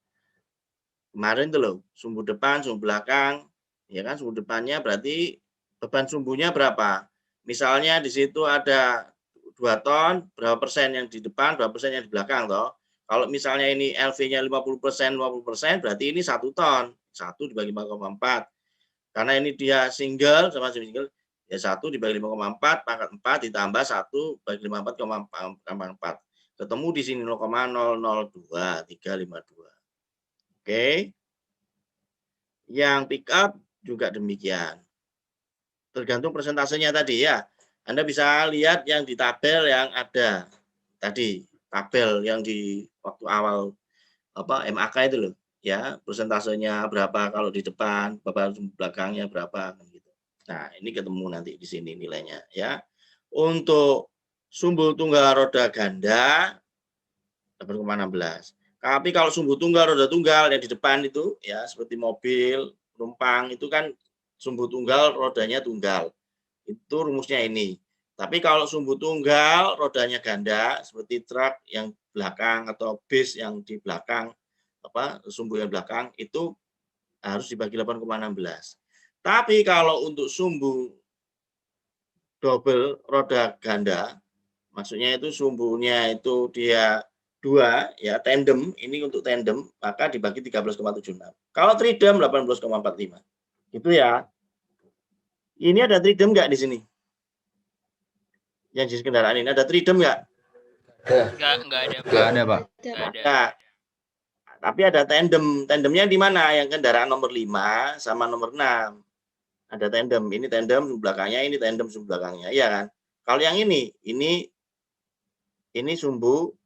Kemarin itu loh, sumbu depan, sumbu belakang, ya kan, sumbu depannya berarti beban sumbunya berapa? Misalnya di situ ada 2 ton, berapa persen yang di depan, berapa persen yang di belakang toh. Kalau misalnya ini LV-nya 50%, 50%, berarti ini 1 ton. 1 dibagi 5,4. Karena ini dia single, sama single, ya 1 dibagi 5,4, pangkat 4 ditambah 1 bagi 54,4. Ketemu di sini 0,002352. Oke. Yang pick up juga demikian. Tergantung persentasenya tadi ya. Anda bisa lihat yang di tabel yang ada tadi, tabel yang di waktu awal MAK itu loh, ya, persentasenya berapa kalau di depan, berapa belakangnya berapa gitu. Nah, ini ketemu nanti di sini nilainya ya. Untuk sumbu tunggal roda ganda 8,16. Tapi kalau sumbu tunggal roda tunggal yang di depan itu ya seperti mobil, penumpang itu kan sumbu tunggal rodanya tunggal. Itu rumusnya ini. Tapi kalau sumbu tunggal rodanya ganda seperti truk yang belakang atau bis yang di belakang sumbu yang belakang itu harus dibagi 8,16. Tapi kalau untuk sumbu double roda ganda maksudnya itu sumbunya itu dia 2 ya tandem, ini untuk tandem maka dibagi 13,76. Kalau tridem 18,45. Gitu ya. Ini ada tridem enggak di sini? Yang jenis kendaraan ini ada tridem enggak? Enggak ada, Pak. Nggak ada, Pak. Ada. Tapi ada tandem. Tandemnya di mana? Yang kendaraan nomor 5 sama nomor 6. Ada tandem. Ini tandem belakangnya, ini tandem belakangnya. Iya kan? Kalau yang ini sumbu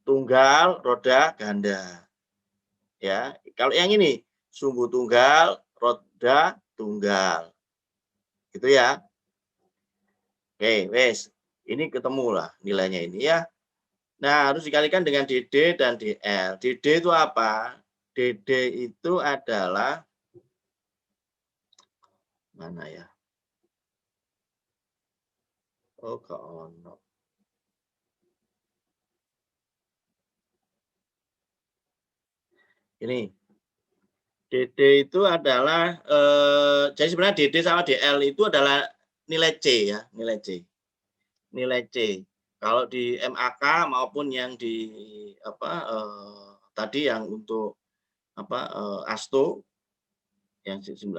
tunggal roda ganda. Ya, kalau yang ini sumbu tunggal roda tunggal. Gitu ya. Oke, wes. Ini ketemulah nilainya ini ya. Nah, harus dikalikan dengan DD dan DL. DD itu apa? DD itu adalah mana ya? Oh, ke ono. Ini DD itu adalah jadi sebenarnya DD sama DL itu adalah nilai C ya, nilai C. Nilai C. Kalau di MAK maupun yang di tadi yang untuk ASTO yang 72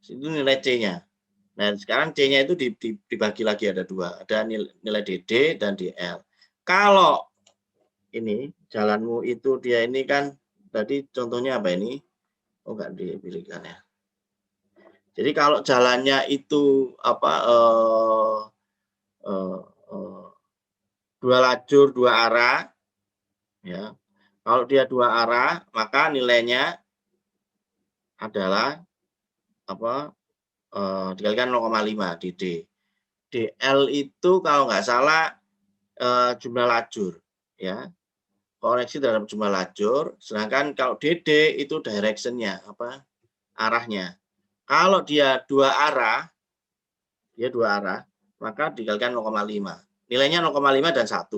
itu nilai C-nya. Nah, sekarang C-nya itu dibagi lagi ada 2, ada nilai DD dan DL. Kalau ini jalanmu itu dia ini kan tadi contohnya apa ini? Oh, enggak dipilihkan ya. Jadi kalau jalannya itu 2 lajur 2 arah ya. Kalau dia 2 arah maka nilainya adalah dikalikan 0,5 DD. DL itu kalau nggak salah jumlah lajur ya. Koreksi terhadap jumlah lajur, sedangkan kalau DD itu direction-nya arahnya. Kalau dia 2 arah maka dikalikan 0,5. Nilainya 0,5 dan 1.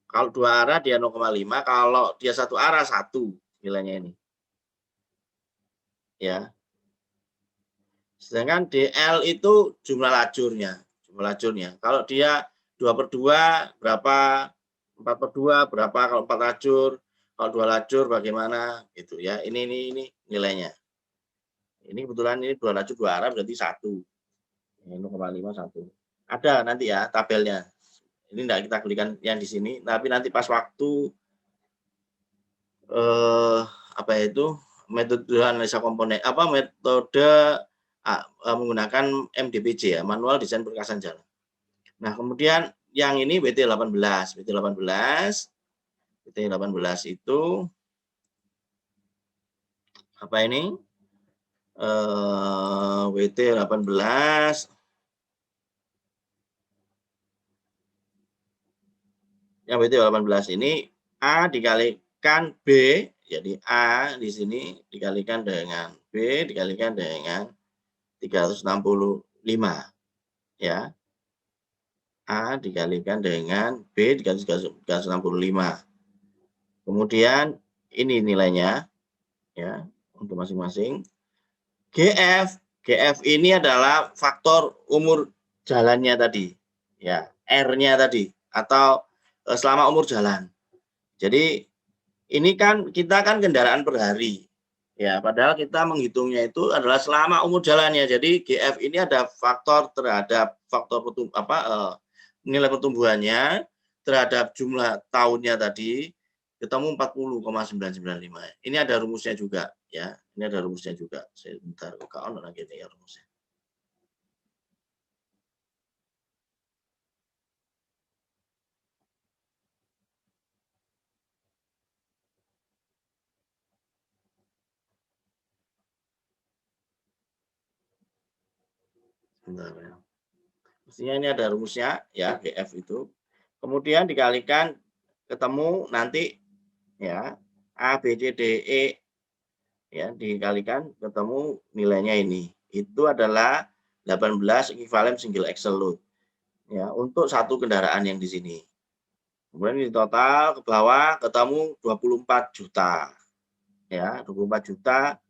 Kalau 2 arah dia 0,5, kalau dia 1 arah 1 nilainya ini. Ya. Sedangkan DL itu jumlah lajurnya. Kalau dia 2/2 berapa? 4/2 berapa kalau 4 lajur? Kalau 2 lajur bagaimana? Gitu ya. Ini nilainya. Ini kebetulan ini 2 lajur 2 arah berarti 1. 0,5 1. Ada nanti ya tabelnya. Ini enggak kita belikan yang di sini, tapi nanti pas waktu metode analisa komponen metode menggunakan MDPJ ya, manual desain perlintasan jalan. Nah, kemudian yang ini WT18 itu apa ini? WT18 yang WT18 ini A dikalikan B, jadi A di sini dikalikan dengan B dikalikan dengan 365 ya. A dikalikan dengan B dikalikan 365. Kemudian ini nilainya ya untuk masing-masing. GF ini adalah faktor umur jalannya tadi ya, R-nya tadi atau selama umur jalan. Jadi ini kan kita kan kendaraan per hari. Ya, padahal kita menghitungnya itu adalah selama umur jalannya. Jadi GF ini ada faktor terhadap nilai pertumbuhannya terhadap jumlah tahunnya tadi ketemu 40,995. Ini ada rumusnya juga ya. Ini ada rumusnya juga. Sebentar kok lagi ya rumusnya. Bentar ya. Mestinya ini ada rumusnya ya, GF itu. Kemudian dikalikan ketemu nanti ya A, B, C, D, E ya dikalikan ketemu nilainya ini. Itu adalah 18 equivalent single axle load. Ya, untuk satu kendaraan yang di sini. Kemudian di total ke bawah ketemu 24 juta. Ya, 24 juta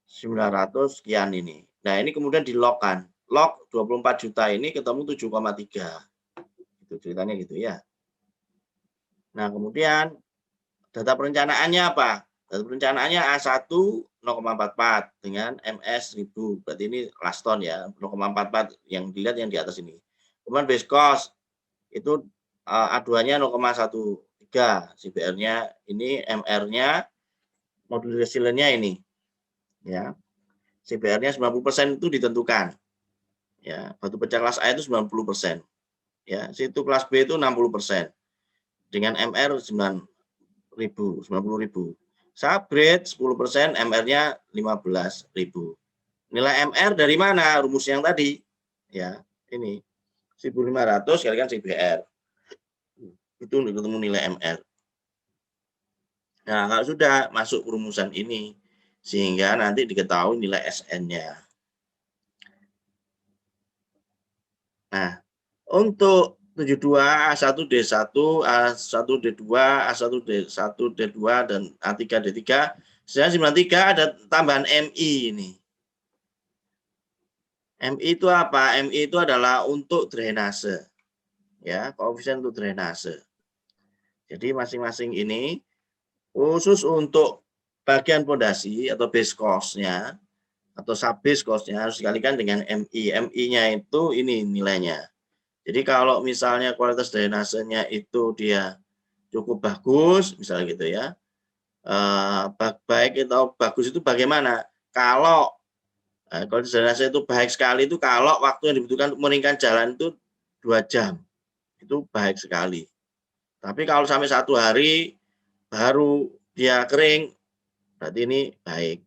900 sekian ini. Nah, ini kemudian di-lock-kan. Lock 24 juta ini ketemu 7,3. Itu ceritanya gitu ya. Nah, kemudian data perencanaannya apa? Data perencanaannya A1 0,44 dengan MS 1000. Berarti ini last ton ya, 0,44 yang dilihat yang di atas ini. Kemudian base cost itu A2-nya 0,13. CBR-nya ini, MR-nya modul resiliennya ini. Ya. CBR-nya 90% itu ditentukan. Ya, batu pecah kelas A itu 90%. Ya, situ kelas B itu 60%. Dengan MR 90.000. Subgrade 10%, MR-nya 15.000. Nilai MR dari mana? Rumus yang tadi. Ya, ini 1.500 kalikan CBR. Itu untuk ketemu nilai MR. Nah, kalau sudah masuk rumusan ini, sehingga nanti diketahui nilai SN-nya. Nah, untuk 72, A1D1, A1D2, A1D1D2, dan A3D3, sedangkan 93 ada tambahan MI ini. MI itu apa? MI itu adalah untuk drainase. Ya, koefisien untuk drainase. Jadi masing-masing ini khusus untuk bagian pondasi atau base cost-nya atau sub base cost-nya harus dikalikan dengan MI. MI-nya itu ini nilainya. Jadi kalau misalnya kualitas drainasenya itu dia cukup bagus, misalnya gitu ya, baik atau bagus itu bagaimana? Kalau kualitas drainase itu baik sekali itu kalau waktu yang dibutuhkan untuk mengeringkan jalan itu 2 jam, itu baik sekali. Tapi kalau sampai 1 hari baru dia kering, berarti ini baik.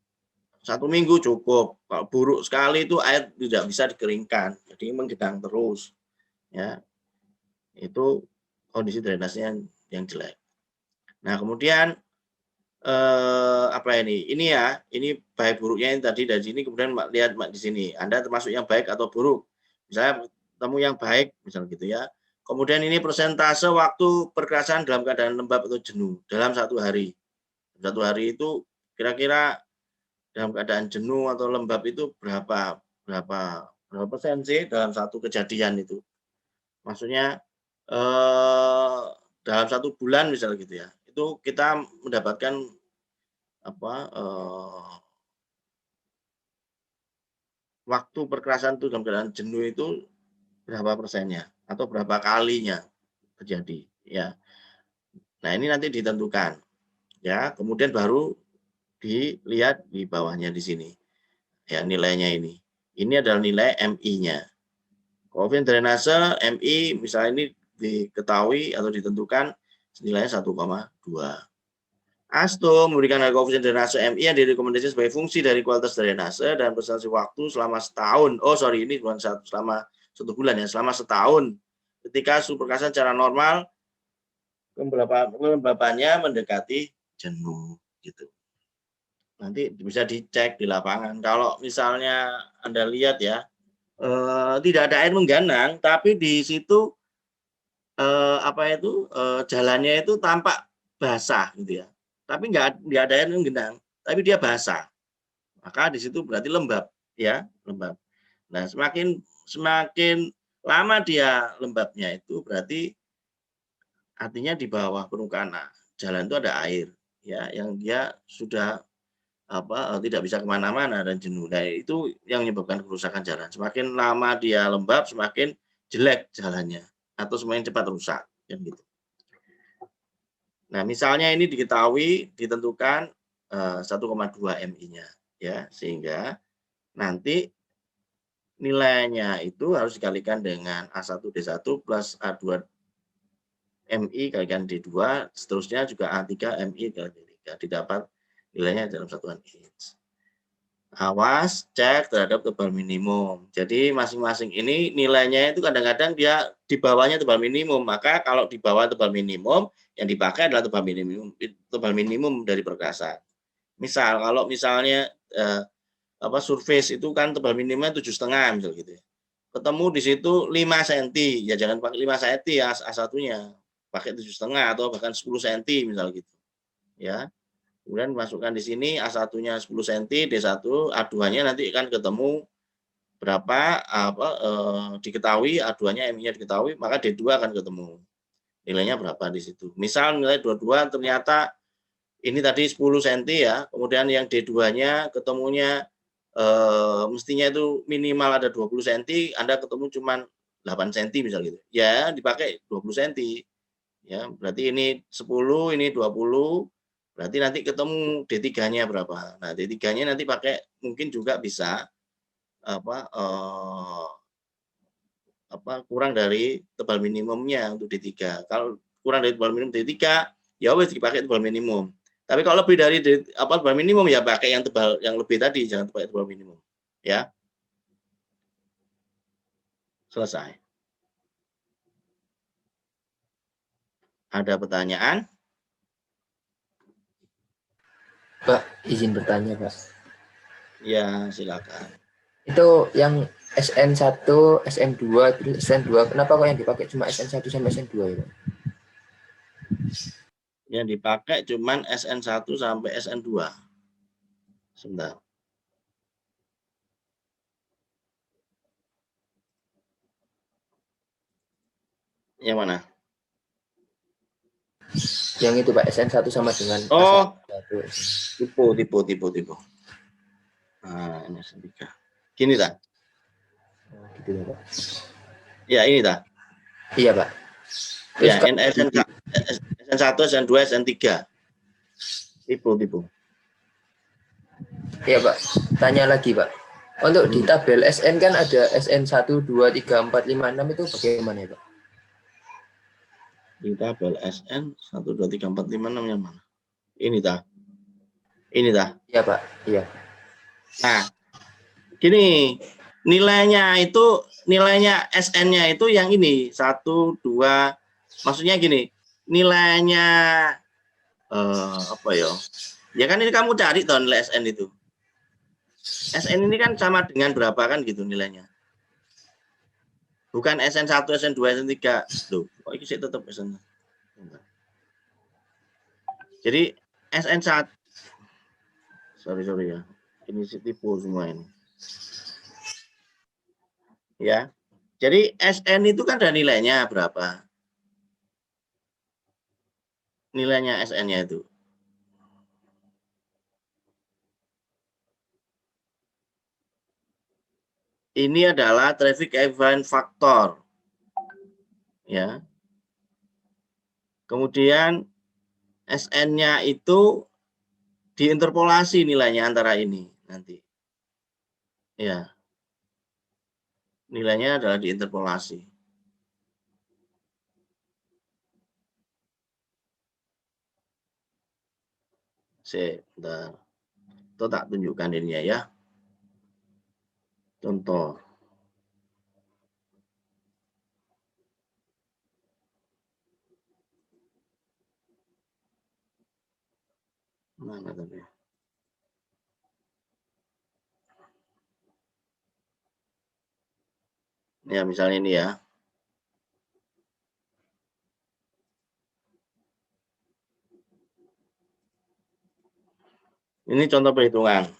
1 minggu cukup. Kalau buruk sekali itu air tidak bisa dikeringkan, jadi menggedang terus. Ya, itu kondisi drainasenya yang jelek. Nah, kemudian apa ini? Ini ya, ini baik buruknya yang tadi dari sini, kemudian lihat di sini. Anda termasuk yang baik atau buruk. Misalnya ketemu yang baik, misalnya gitu ya. Kemudian ini persentase waktu perkerasan dalam keadaan lembab atau jenuh dalam 1 hari. 1 hari itu kira-kira dalam keadaan jenuh atau lembab itu berapa persen sih dalam satu kejadian itu? Maksudnya dalam 1 bulan misalnya gitu ya, itu kita mendapatkan apa waktu perkerasan itu dalam keadaan jenuh itu berapa persennya atau berapa kalinya terjadi ya. Nah, ini nanti ditentukan ya, kemudian baru dilihat di bawahnya di sini ya nilainya ini. Ini adalah nilai MI-nya. Koefisien drainase MI misalnya ini diketahui atau ditentukan nilainya 1,2. ASTO memberikan harga koefisien drainase MI yang direkomendasikan sebagai fungsi dari kualitas drainase dan persentase waktu selama setahun. Oh, sorry, ini bukan selama 1 bulan ya, selama setahun. Ketika suhu perkerasan secara normal, kelembabannya mendekati jenuh gitu. Nanti bisa dicek di lapangan. Kalau misalnya Anda lihat ya, tidak ada air mengganang, tapi di situ jalannya itu tampak basah gitu ya. Tapi nggak ada air menggenang, tapi dia basah. Maka di situ berarti lembab ya, lembab. Nah, semakin lama dia lembabnya itu berarti artinya di bawah permukaan jalan itu ada air ya, yang dia sudah tidak bisa kemana-mana dan jenuh. Nah, itu yang menyebabkan kerusakan jalan. Semakin lama dia lembab, semakin jelek jalannya atau semakin cepat rusak, kan gitu. Nah, misalnya ini diketahui ditentukan 1,2 MI-nya ya, sehingga nanti nilainya itu harus dikalikan dengan A1D1 plus A2 MI kalikan D2, seterusnya juga A3 MI kalikan D3, didapat nilainya dalam satuan inch. Awas cek terhadap tebal minimum. Jadi masing-masing ini nilainya itu kadang-kadang dia di bawahnya tebal minimum. Maka kalau di bawah tebal minimum, yang dipakai adalah tebal minimum dari perkasa. Misal kalau misalnya surface itu kan tebal minimumnya 7,5 misal gitu ya. Ketemu di situ 5 cm, ya jangan pakai 5 cm ya A1-nya. Pakai 7,5 atau bahkan 10 cm misal gitu. Ya. Kemudian masukkan di sini A1-nya 10 cm, D1, A2-nya nanti akan ketemu berapa diketahui, A2-nya M-nya diketahui, maka D2 akan ketemu. Nilainya berapa di situ. Misal nilai 22 ternyata ini tadi 10 cm ya, kemudian yang D2-nya ketemunya mestinya itu minimal ada 20 cm, Anda ketemu cuma 8 cm misal gitu. Ya, dipakai 20 cm. Ya, berarti ini 10, ini 20, berarti nanti ketemu D3-nya berapa. Nah, D3-nya nanti pakai mungkin juga bisa kurang dari tebal minimumnya untuk D3. Kalau kurang dari tebal minimum D3, ya wes dipakai tebal minimum. Tapi kalau lebih dari tebal minimum ya pakai yang tebal yang lebih tadi, jangan pakai tebal minimum. Ya. Selesai. Ada pertanyaan? Pak, izin bertanya, Pak. Ya, silakan. Itu yang SN1, SN2, terus SN2, kenapa kok yang dipakai cuma SN1 sampai SN2 ya, Pak? Yang dipakai cuman SN1 sampai SN2. Sebentar. Yang mana? Yang itu, Pak, SN1 sama dengan Oh, A1. tipe. Nah, ini SN3. Gini tak? Gitu ya, Pak. Ya, ini tak? Iya, Pak. Terus ya, SN1, SN2, SN3. Tipe. Iya, Pak. Tanya lagi, Pak. Untuk di tabel SN kan ada SN1, 2, 3, 4, 5, 6 itu bagaimana ya, Pak? Di tabel SN 1, 2, 3, 4, 5, 6 yang mana? Ini tak? Ini tak? Iya, Pak. Iya. Nah, gini, nilainya SN-nya itu yang ini 1, 2, maksudnya gini, nilainya apa ya? Ya kan ini kamu cari toh nilai SN itu. SN ini kan sama dengan berapa kan gitu nilainya. Bukan SN1, SN2, SN3. Loh, kok ini sih tetap SN. Jadi SN1 sorry ya. Ini sih tipe semua ini. Ya. Jadi SN itu kan ada nilainya berapa? Nilainya SN-nya itu. Ini adalah traffic event factor. Ya. Kemudian SN-nya itu diinterpolasi nilainya antara ini nanti. Ya. Nilainya adalah diinterpolasi. Sebentar. Itu tak tunjukkan ininya ya. Contoh. Mana tadi? Ya, misalnya ini ya. Ini contoh perhitungan.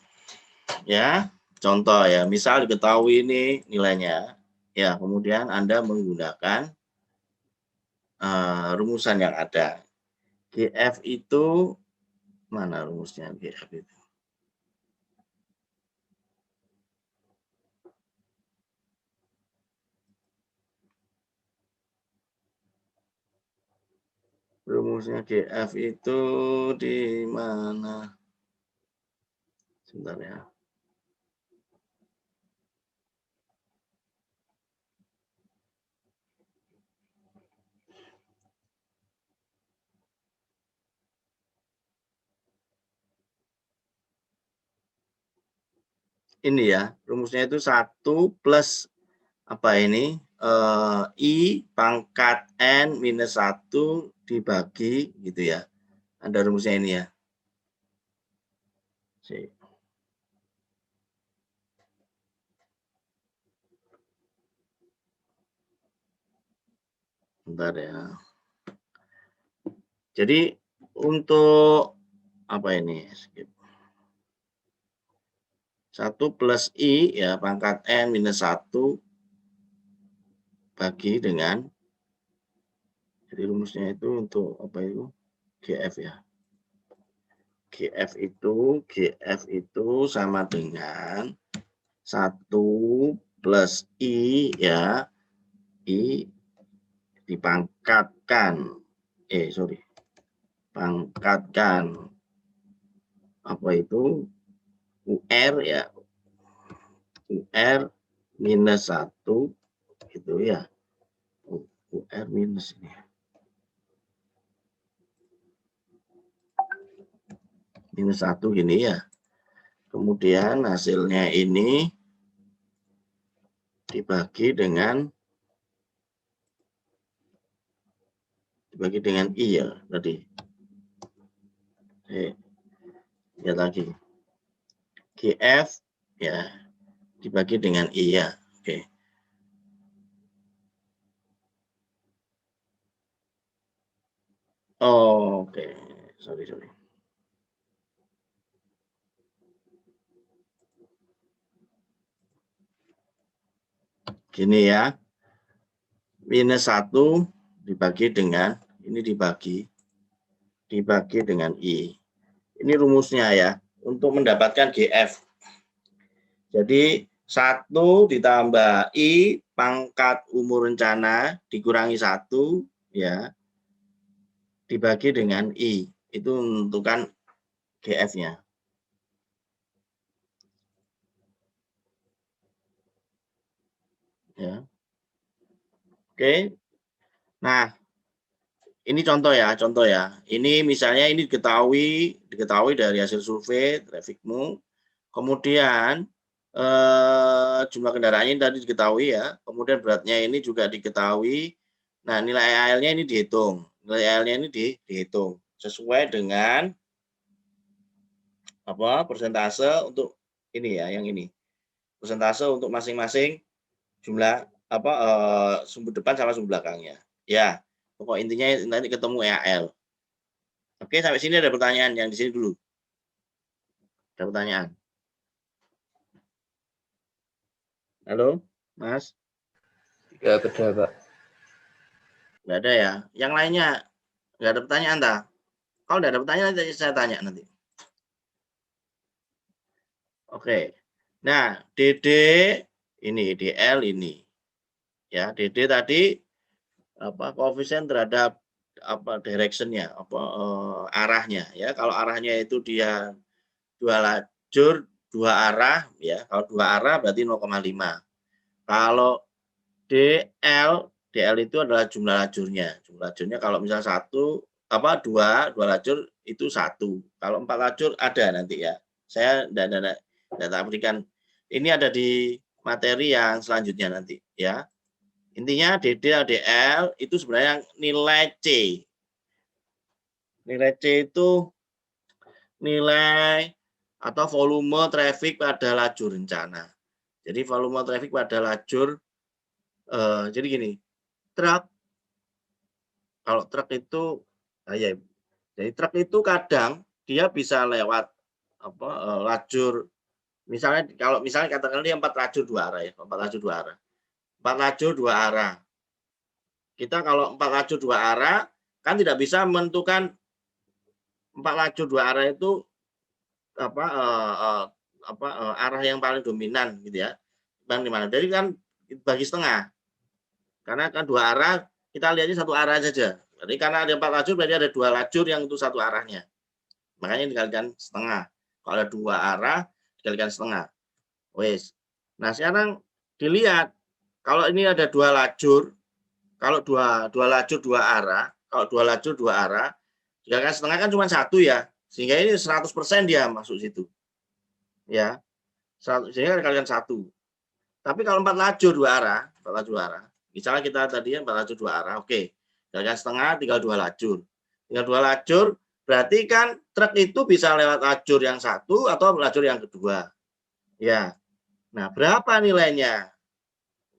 Ya, contoh ya. Misal diketahui ini nilainya. Ya, kemudian Anda menggunakan rumusan yang ada. GF itu mana rumusnya GF itu? Rumusnya GF itu di mana? Sebentar ya. ini ya, rumusnya itu 1 plus apa ini? I pangkat N minus 1 dibagi gitu ya. Ada rumusnya ini ya. Bentar ya. Jadi untuk apa ini? 1 plus I ya pangkat N minus 1 bagi dengan, jadi rumusnya itu untuk apa itu? GF ya. GF itu sama dengan 1 plus I ya. I dipangkatkan. Pangkatkan apa itu? UR ya. UR minus 1 gitu ya. UR minus ini. Minus 1 gini ya. Kemudian hasilnya ini dibagi dengan I ya tadi. Ya lagi. GF ya dibagi dengan I ya. Oke. Oh, oke. Sorry. Gini ya. Minus 1 dibagi dengan, ini dibagi dengan I. Ini rumusnya ya, untuk mendapatkan GF. Jadi 1 ditambah I pangkat umur rencana dikurangi 1 ya, dibagi dengan I. Itu menentukan GF-nya. Ya. Oke. Nah, ini contoh ya. Ini misalnya ini diketahui dari hasil survei trafikmu. Kemudian jumlah kendaraannya tadi diketahui ya. Kemudian beratnya ini juga diketahui. Nah, nilai AL-nya ini dihitung. Nilai AL-nya ini dihitung sesuai dengan apa? Persentase untuk ini ya, yang ini. Persentase untuk masing-masing jumlah apa sumbu depan sama sumbu belakangnya. Ya. Pokok intinya nanti ketemu EAL. Oke, sampai sini ada pertanyaan, yang di sini dulu. Ada pertanyaan? Halo, Mas? Ya, ada, Pak. Nggak ada ya? Yang lainnya nggak ada pertanyaan, tak? Kalau nggak ada pertanyaan, nanti saya tanya nanti. Oke. Nah, DD ini, DL ini. Ya, DD tadi apa koefisien terhadap apa directionnya, apa arahnya ya. Kalau arahnya itu dia 2 lajur 2 arah ya. Kalau 2 arah berarti 0,5. Kalau DL itu adalah jumlah lajurnya. Jumlah lajurnya kalau misal 2 lajur itu 1. Kalau 4 lajur ada nanti ya. Saya tidak berikan. Ini ada di materi yang selanjutnya nanti ya. Intinya DD DL itu sebenarnya nilai C. Nilai C itu nilai atau volume traffic pada lajur rencana. Jadi volume traffic pada lajur jadi gini, truk, kalau truk itu jadi truk itu kadang dia bisa lewat apa lajur, misalnya kalau katakan dia 4 lajur 2 arah ya, 4 lajur 2 arah. 4 lajur 2 arah. Kita kalau 4 lajur 2 arah kan tidak bisa menentukan 4 lajur 2 arah itu arah yang paling dominan gitu ya. Bang di mana? Jadi kan bagi setengah. Karena kan 2 arah, kita lihatnya 1 arah saja. Jadi karena ada 4 lajur berarti ada 2 lajur yang untuk 1 arahnya. Makanya dikalikan setengah. Kalau ada 2 arah dikalikan setengah. Wes. Nah, sekarang dilihat kalau ini ada 2 lajur, kalau 2 lajur 2 arah, kalau 2 lajur 2 arah dikalikan setengah kan cuma 1 ya. Sehingga ini 100% dia masuk situ. Ya. Sehingga dikalikan 1. Tapi kalau 4 lajur 2 arah, 4 lajur 2 arah. Misalnya kita tadi 4 lajur 2 arah, oke. Dikalikan setengah, tinggal 2 lajur. Tinggal 2 lajur, berarti kan truk itu bisa lewat lajur yang 1 atau lajur yang kedua. Ya. Nah, berapa nilainya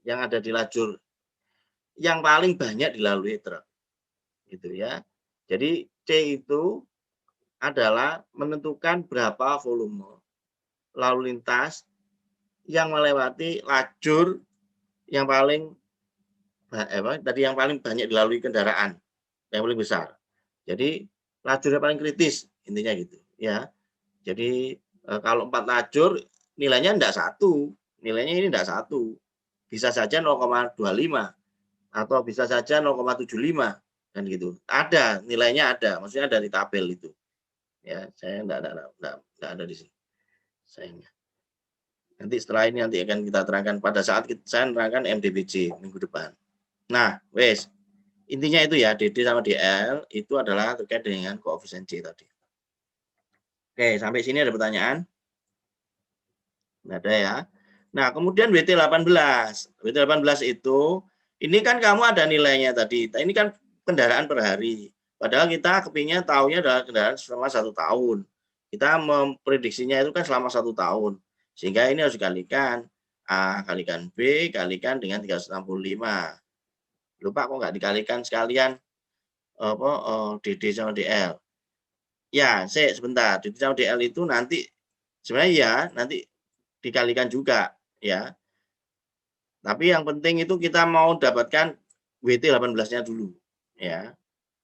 yang ada di lajur yang paling banyak dilalui truk? Gitu ya. Jadi C itu adalah menentukan berapa volume lalu lintas yang melewati lajur yang paling yang paling banyak dilalui kendaraan, yang paling besar. Jadi lajurnya paling kritis, intinya gitu ya. Jadi kalau 4 lajur nilainya enggak 1, nilainya ini enggak 1. Bisa saja 0,25 atau bisa saja 0,75 kan gitu. Ada nilainya, ada, maksudnya ada di tabel itu. Ya, saya enggak ada di sini. Sayangnya. Nanti setelah ini nanti akan kita terangkan pada saat saya menerangkan MDBJ minggu depan. Nah, wes. Intinya itu ya, DD sama DL itu adalah terkait dengan koefisien C tadi. Oke, sampai sini ada pertanyaan? Nggak ada ya. Nah, kemudian WT18. WT18 itu, ini kan kamu ada nilainya tadi. Ini kan kendaraan per hari. Padahal kita kepingnya tahunya adalah kendaraan selama 1 tahun. Kita memprediksinya itu kan selama 1 tahun. Sehingga ini harus dikalikan. A kalikan B kalikan dengan 365. Lupa kok nggak dikalikan sekalian DD sama DL. Ya, sebentar. DD sama DL itu nanti sebenarnya ya nanti dikalikan juga ya. Tapi yang penting itu kita mau dapatkan WT18-nya dulu ya.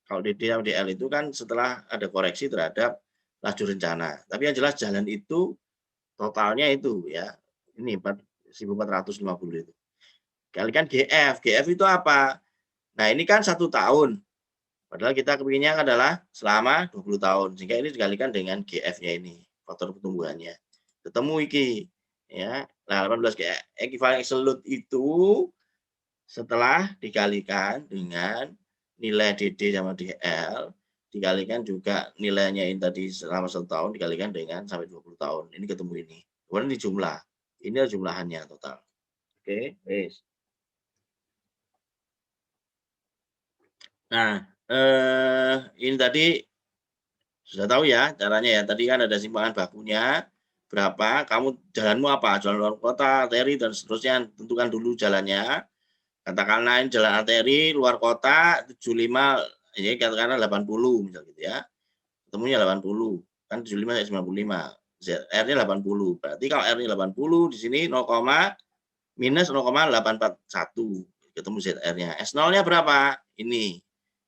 Kalau DD sama DL itu kan setelah ada koreksi terhadap lajur rencana. Tapi yang jelas jalan itu totalnya itu ya. Ini 1450 itu. Kalikan GF. GF itu apa? Nah, ini kan 1 tahun. Padahal kita kepinginnya adalah selama 20 tahun. Sehingga ini dikalikan dengan GF-nya ini, faktor pertumbuhannya. Ketemu iki ya. Nah, 18 ekivalen absolut itu setelah dikalikan dengan nilai DD sama DL, dikalikan juga nilainya ini tadi selama 1 tahun dikalikan dengan sampai 20 tahun. Ini ketemu ini. Kemudian di jumlah. Ini adalah jumlahannya total. Oke, wes. Nah, ini tadi sudah tahu ya caranya ya. Tadi kan ada simpangan bakunya berapa, kamu jalanmu apa, jalan luar kota, arteri dan seterusnya, tentukan dulu jalannya. Katakanlah ini jalan arteri luar kota 75, ini katakanlah 80 misal gitu ya. Ketemunya 80, kan 75 sampai 95. R-nya 80. Berarti kalau R-nya 80 di sini 0, minus 0,841 ketemu ZR-nya. S0-nya berapa? Ini.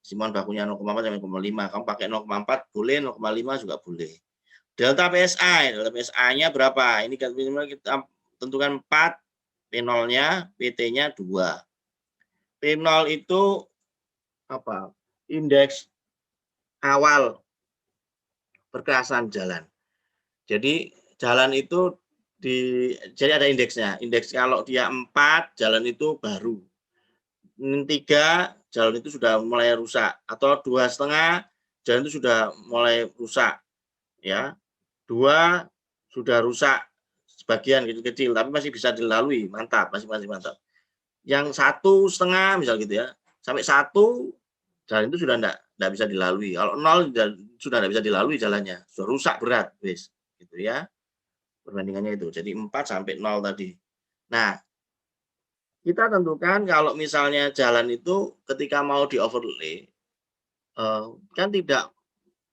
Simpan bakunya 0,4 sampai 0,5. Kamu pakai 0,4 boleh, 0,5 juga boleh. Delta PSI, delta PSI-nya berapa? Ini kita tentukan 4, P0-nya, PT-nya 2. P0 itu apa? Indeks awal perkerasan jalan. Jadi jalan itu jadi ada indeksnya. Indeks kalau dia 4, jalan itu baru. 3, jalan itu sudah mulai rusak. Atau 2,5, jalan itu sudah mulai rusak. Ya, 2 sudah rusak sebagian kecil-kecil, tapi masih bisa dilalui. Mantap, masih mantap. Yang 1,5 misal gitu ya, sampai 1 jalan itu sudah enggak bisa dilalui. Kalau 0 sudah enggak bisa dilalui jalannya, sudah rusak berat, wis. Gitu ya. Perbandingannya itu. Jadi 4 sampai 0 tadi. Nah, kita tentukan kalau misalnya jalan itu ketika mau di overlay, kan tidak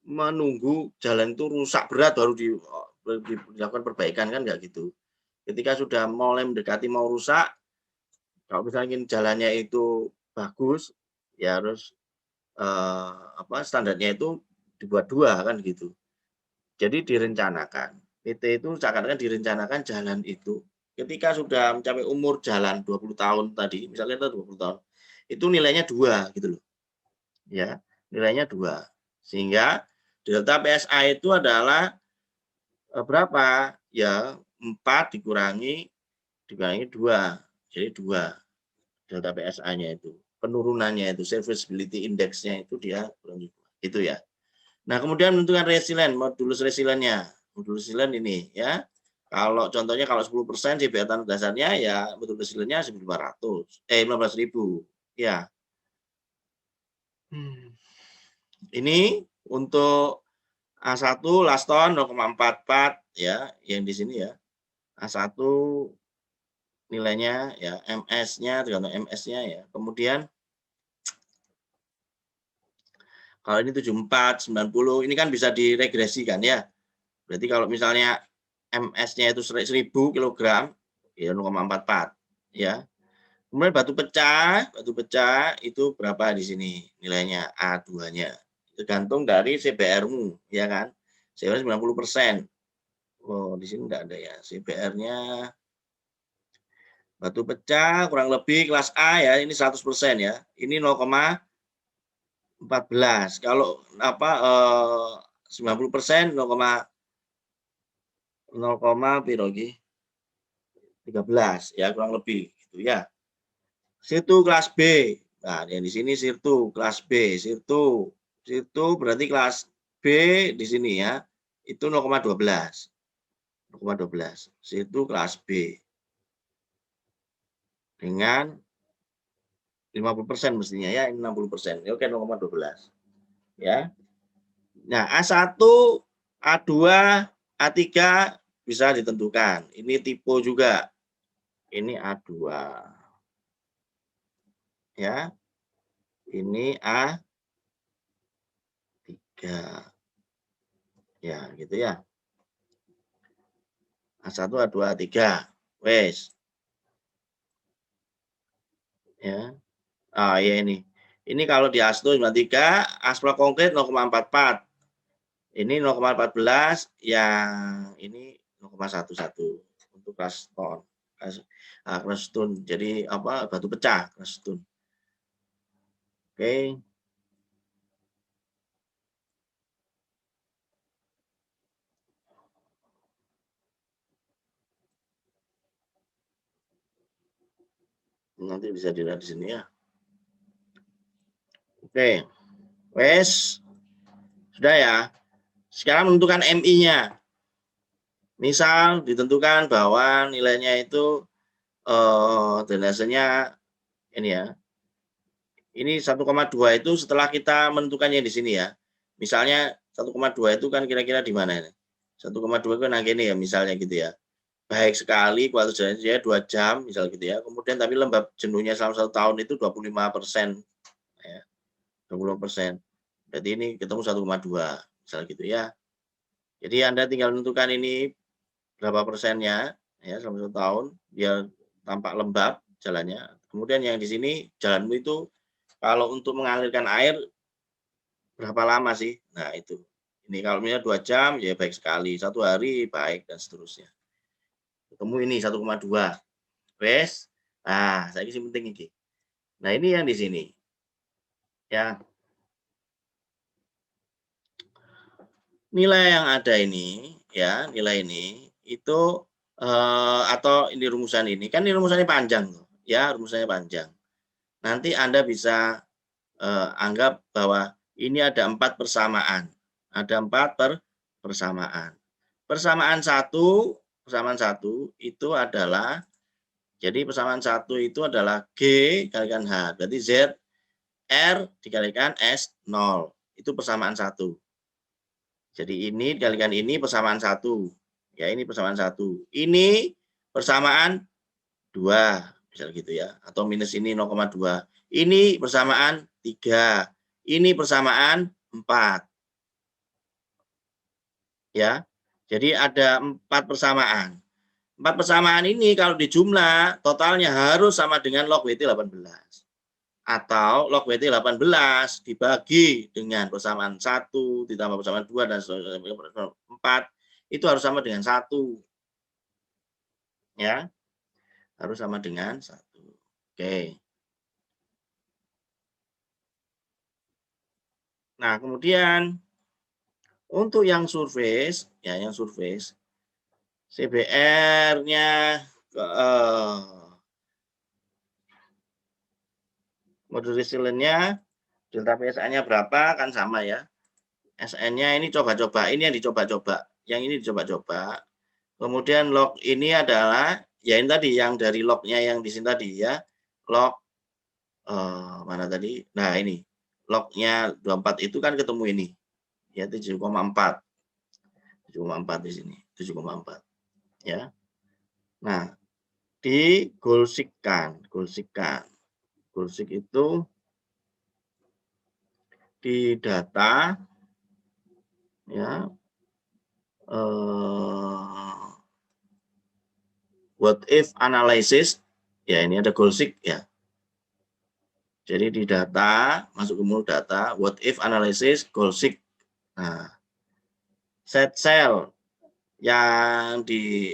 menunggu jalan itu rusak berat baru dilakukan perbaikan, kan enggak gitu. Ketika sudah mulai mendekati mau rusak, kalau misalnya jalannya itu bagus, ya harus standarnya itu dibuat 2 kan gitu. Jadi direncanakan. PT itu seakan-akan direncanakan jalan itu ketika sudah mencapai umur jalan 20 tahun tadi, misalnya itu 20 tahun, itu nilainya 2 gitu loh. Ya, nilainya 2. Sehingga delta PSI itu adalah berapa? Ya, 4 dikurangi 2. Jadi 2 delta PSI-nya itu. Penurunannya itu serviceability index-nya itu dia kurang 2. Itu ya. Nah, kemudian menentukan resilient, modulus resiliennya. Modulus resilient ini ya. Kalau contohnya kalau 10% CBR tanah dasarnya ya betul hasilnya 15.000. Ya. Ini untuk A1 last ton 0,44 ya, yang di sini ya. A1 nilainya ya, MS-nya tergantung MS-nya ya. Kemudian kalau ini 74, 90, ini kan bisa diregresikan ya. Berarti kalau misalnya MS-nya itu 1000 kg, ya 0,44 ya. Kemudian batu pecah itu berapa di sini nilainya A2-nya. Tergantung dari CBR-mu, ya kan? CBR 90%. Oh, di sini enggak ada ya. CBR-nya batu pecah kurang lebih kelas A ya, ini 100% ya. Ini 0,14. Kalau apa 90% 0,13 ya kurang lebih gitu ya. Sirtu kelas B. Nah, yang di sini sirtu kelas B, sirtu berarti kelas B di sini ya. Itu 0,12. 0,12. Sirtu kelas B. Dengan 50% mestinya ya, ini 60%. Oke, 0,12. Ya. Nah, A1, A2, A3 bisa ditentukan. Ini tipe juga. Ini A2. Ya. Ini A3. Ya, gitu ya. A1, A2, A3. Wes. Ya. Ah, ya ini. Ini kalau di ASTO 93, aspal konkret 0,44. Ini 0,14, yang ini 0,11 untuk kelas ton. Kelas stone. Jadi apa batu pecah kelas stone. Oke. Nanti bisa dilihat di sini ya. Oke. Wes. Sudah ya. Sekarang menentukan MI-nya. Misal ditentukan bahwa nilainya itu drainasenya ini ya. Ini 1,2 itu setelah kita menentukannya di sini ya. Misalnya 1,2 itu kan kira-kira di mana ini? 1,2 itu nah gini ya misalnya gitu ya. Baik sekali kualitas jalannya 2 jam misal gitu ya. Kemudian tapi lembab jenuhnya selama 1 tahun itu 25%. Ya. 25%. Berarti ini ketemu 1,2 misal gitu ya. Jadi Anda tinggal menentukan ini berapa persennya ya selama 1 tahun biar tampak lembab jalannya. Kemudian yang di sini jalanmu itu kalau untuk mengalirkan air berapa lama sih? Nah itu. Ini kalau misalnya 2 jam ya baik sekali, 1 hari baik dan seterusnya. Ketemu ini 1,2. Wes. Nah, saya sih penting ini. Nah, ini yang di sini. Ya. Nilai yang ada ini ya, nilai ini itu atau ini rumusan ini. Kan ini rumusannya panjang tuh. Ya, rumusannya panjang. Nanti Anda bisa anggap bahwa ini ada 4 persamaan. Ada 4 persamaan. Persamaan 1 itu adalah, jadi persamaan 1 itu adalah G kalikan H. Berarti Z R dikalikan S 0. Itu persamaan 1. Jadi ini dikalikan ini persamaan 1. Ya, ini persamaan 1. Ini persamaan 2. Misal gitu ya. Atau minus ini 0,2. Ini persamaan 3. Ini persamaan 4. Ya. Jadi ada 4 persamaan. 4 persamaan ini kalau dijumlah totalnya harus sama dengan log WT 18. Atau log WT 18 dibagi dengan persamaan 1 ditambah persamaan 2 dan 4 itu harus sama dengan 1. Ya. Harus sama dengan 1. Oke. Nah, kemudian untuk yang surface, ya yang surface, CBR-nya modul resiliennya, delta PSA-nya berapa, kan sama ya. SN-nya ini coba-coba, ini yang dicoba-coba. Yang ini dicoba-coba. Kemudian log ini adalah ya ini tadi yang dari lognya yang di sini tadi ya. Log mana tadi? Nah, ini. Lognya 24 itu kan ketemu ini. Ya 7,4. 7,4 di sini. 7,4. Ya. Nah, digolsikkan. Golsik itu di data ya what if analysis ya, ini ada golsik ya. Jadi di data masuk ke menu data what if analysis golsik. Nah, set cell yang di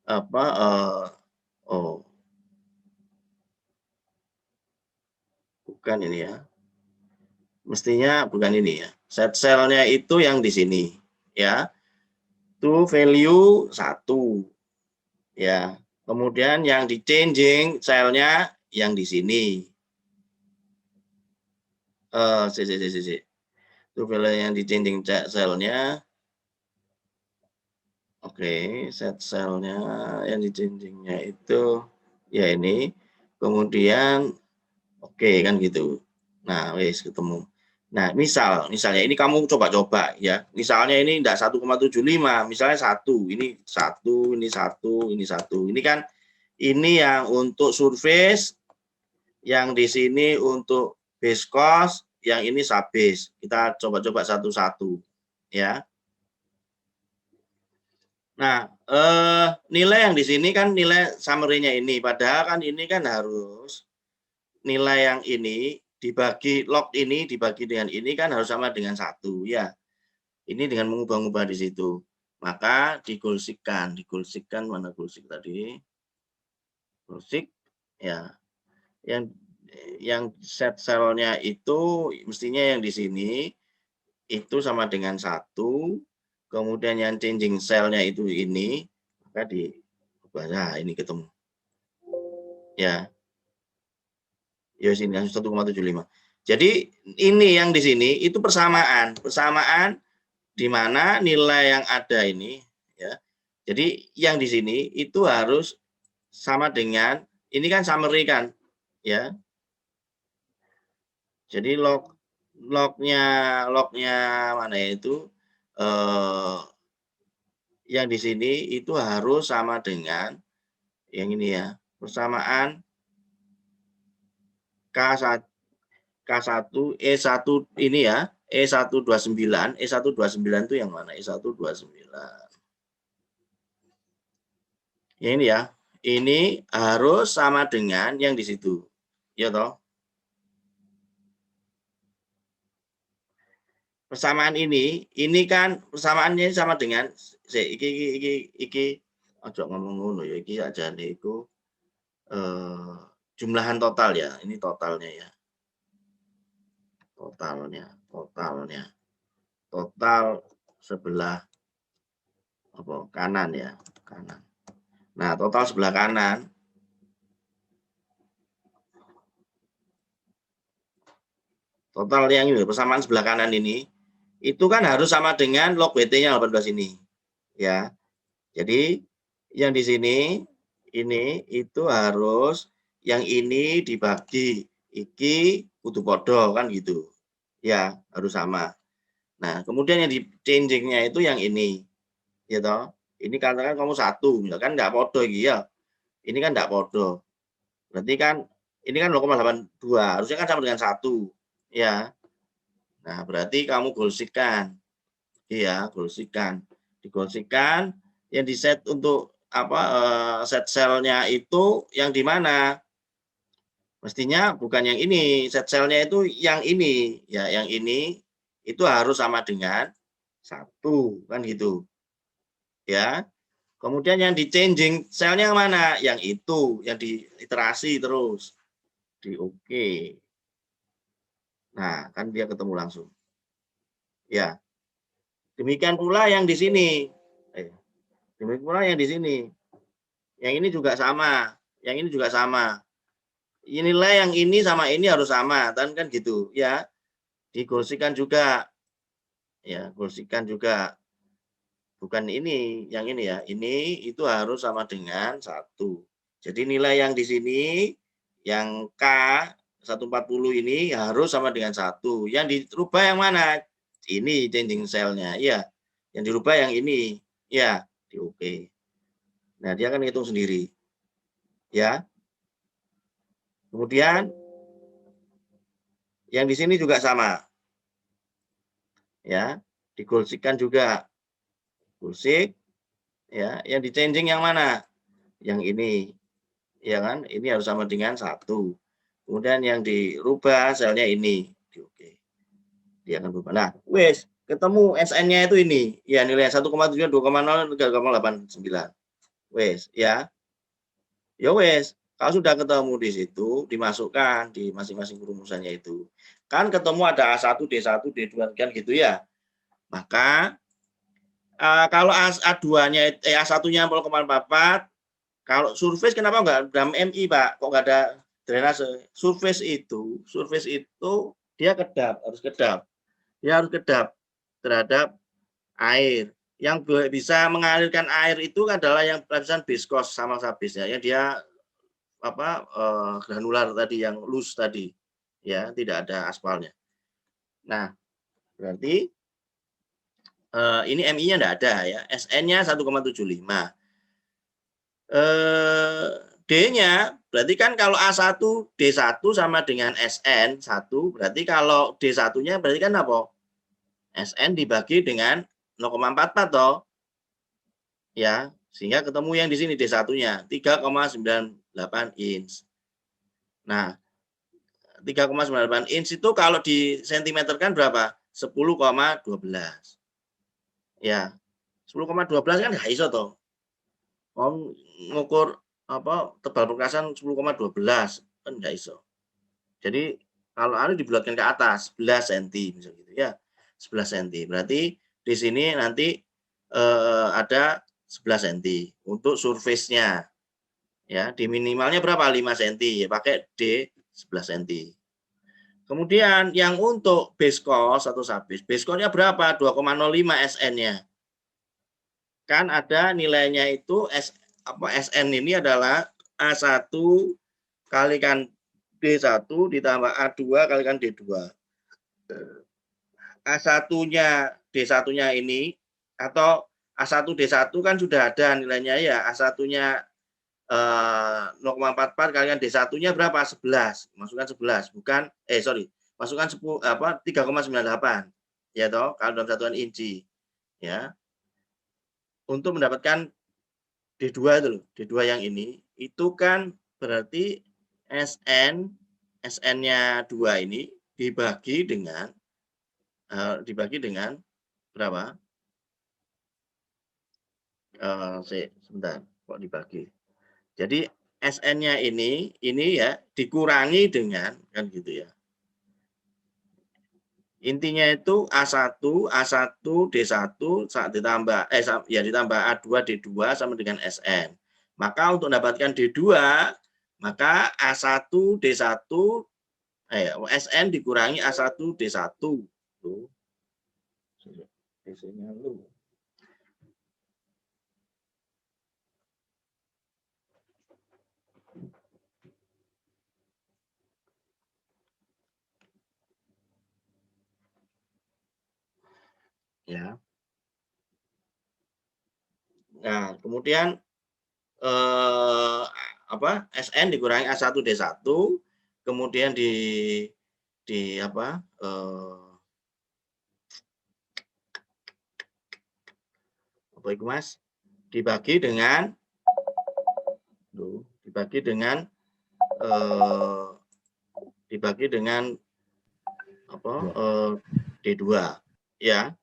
apa bukan ini ya. Mestinya bukan ini ya. Set cell-nya itu yang di sini ya. To value 1 ya. Kemudian yang di changing cell-nya yang di sini. To value yang di changing cell-nya. Oke, set cell-nya yang di changing-nya itu ya ini. Kemudian oke kan gitu. Nah, wes ketemu. Nah, misalnya ini kamu coba-coba ya. Misalnya ini enggak 1,75, misalnya 1, ini 1, ini 1, ini 1. Ini kan ini yang untuk surface, yang di sini untuk base cost, yang ini subbase. Kita coba-coba satu-satu ya. Nah, nilai yang di sini kan nilai summary-nya ini, padahal kan ini kan harus nilai yang ini dibagi log ini dibagi dengan ini kan harus sama dengan 1 ya. Ini dengan mengubah-ubah di situ. Maka digolsikkan mana golsik tadi? Golsik ya. Yang set cell-nya itu mestinya yang di sini itu sama dengan 1. Kemudian yang changing cell-nya itu ini, maka diubah. Nah, ini ketemu. Ya. Ya sini 1,75. Jadi ini yang di sini itu persamaan di mana nilai yang ada ini ya. Jadi yang di sini itu harus sama dengan ini kan summary kan ya. Jadi lognya mana ya itu yang di sini itu harus sama dengan yang ini ya. Persamaan K1 E1 ini ya, E129 itu yang mana? E129. Ya ini ya. Ini harus sama dengan yang di situ. Ya toh? Persamaan ini kan persamaannya sama dengan iki ojo ngomong ngono ya, iki aja niku jumlahan total ya. Ini totalnya ya. Total sebelah apa kanan ya, kanan. Nah, total sebelah kanan total yang ini persamaan sebelah kanan ini itu kan harus sama dengan log BT-nya 18 ini ya. Jadi yang di sini ini itu harus yang ini dibagi iki kudu podo kan gitu. Ya, harus sama. Nah, kemudian yang di changing-nya itu yang ini. Ya toh. Ini katakan kamu 1, misalkan enggak podo iki ya. Ini kan enggak podo. Berarti kan ini kan 0,82, harusnya kan sama dengan 1. Ya. Nah, berarti kamu golsikan. Iya, golsikan. Digolsikan yang di set untuk apa set cell-nya itu yang di mana? Mestinya bukan yang ini, set cell-nya itu yang ini. Ya, yang ini itu harus sama dengan 1 kan gitu. Ya. Kemudian yang di changing cell-nya yang mana? Yang itu, yang di iterasi terus. Di oke. Nah, kan dia ketemu langsung. Ya. Demikian pula yang di sini. Demikian pula yang di sini. Yang ini juga sama. Yang ini juga sama. Nilai yang ini sama ini harus sama, kan gitu ya. Digolsikan juga. Ya, golsikan juga. bukan ini, yang ini ya. Ini itu harus sama dengan 1. Jadi nilai yang di sini, yang K 140 ini harus sama dengan 1. Yang dirubah yang mana? Ini changing cell-nya. Iya. Yang dirubah yang ini. Ya, di OK. Nah, dia akan hitung sendiri. Ya. Kemudian yang di sini juga sama. Ya, digolsikan juga. Golsik. Ya, yang di changing yang mana? Yang ini. Ya kan? Ini harus sama dengan 1. Kemudian yang dirubah selnya ini. Di OK. Dia akan berubah. Nah, wes ketemu SN-nya itu ini. Ya, nilai 1,7, 2,0, 3,89. Wes, ya. Ya wes, kalau sudah ketemu di situ, dimasukkan di masing-masing rumusannya itu. Kan ketemu ada A1, D1, D2 kan gitu ya. Maka kalau A2-nya A1-nya 0,44, kalau surface kenapa enggak dalam MI, Pak? Kok enggak ada drainase? Surface itu dia kedap, harus kedap. Dia harus kedap terhadap air. Yang bisa mengalirkan air itu adalah yang lapisan biskos sama sabis ya, yang dia granular tadi, yang loose tadi. Ya, tidak ada aspalnya. Nah, berarti ini MI-nya enggak ada ya. SN-nya 1,75. D-nya berarti kan kalau A1 D1 sama dengan SN 1, berarti kalau D1-nya berarti kan apa? SN dibagi dengan 0,44 toh. Ya, sehingga ketemu yang di sini D1-nya 3,98 inch. Nah, 3,98 inch itu kalau di sentimeter kan berapa? 10,12. Ya. 10,12 kan enggak iso toh. Ngukur tebal perkasan 10,12 kan enggak iso. Jadi kalau anu dibulatkan ke atas 11 cm misalnya gitu ya. 11 cm. Berarti di sini nanti ada 11 cm untuk surface-nya. Ya, di minimalnya berapa? 5 cm. Ya, pakai D 11 cm. Kemudian yang untuk base cost atau sabis, base cost-nya berapa? 2,05 SN-nya. Kan ada nilainya itu SN ini adalah A1 kalikan D1 ditambah A2 kalikan D2. A1-nya D1-nya ini atau A1 D1 kan sudah ada nilainya ya. A1-nya 0,44 kalikan D1-nya berapa? 11. Masukkan 11, bukan masukkan 3,98. Ya toh, kalau dalam satuan inci. Ya. Untuk mendapatkan D2 itu loh, D2 yang ini, itu kan berarti SN-nya 2 ini dibagi dengan berapa? Sebentar, kok dibagi. Jadi SN-nya ini ya dikurangi dengan kan gitu ya. Intinya itu A1 D1 ditambah ditambah A2 D2 sama dengan SN. Maka untuk mendapatkan D2 maka A1 D1 SN dikurangi A1 D1. Tuh. DC-nya lu. Ya. Nah, kemudian SN dikurangi A1 D1, kemudian dibagi dengan D2 ya.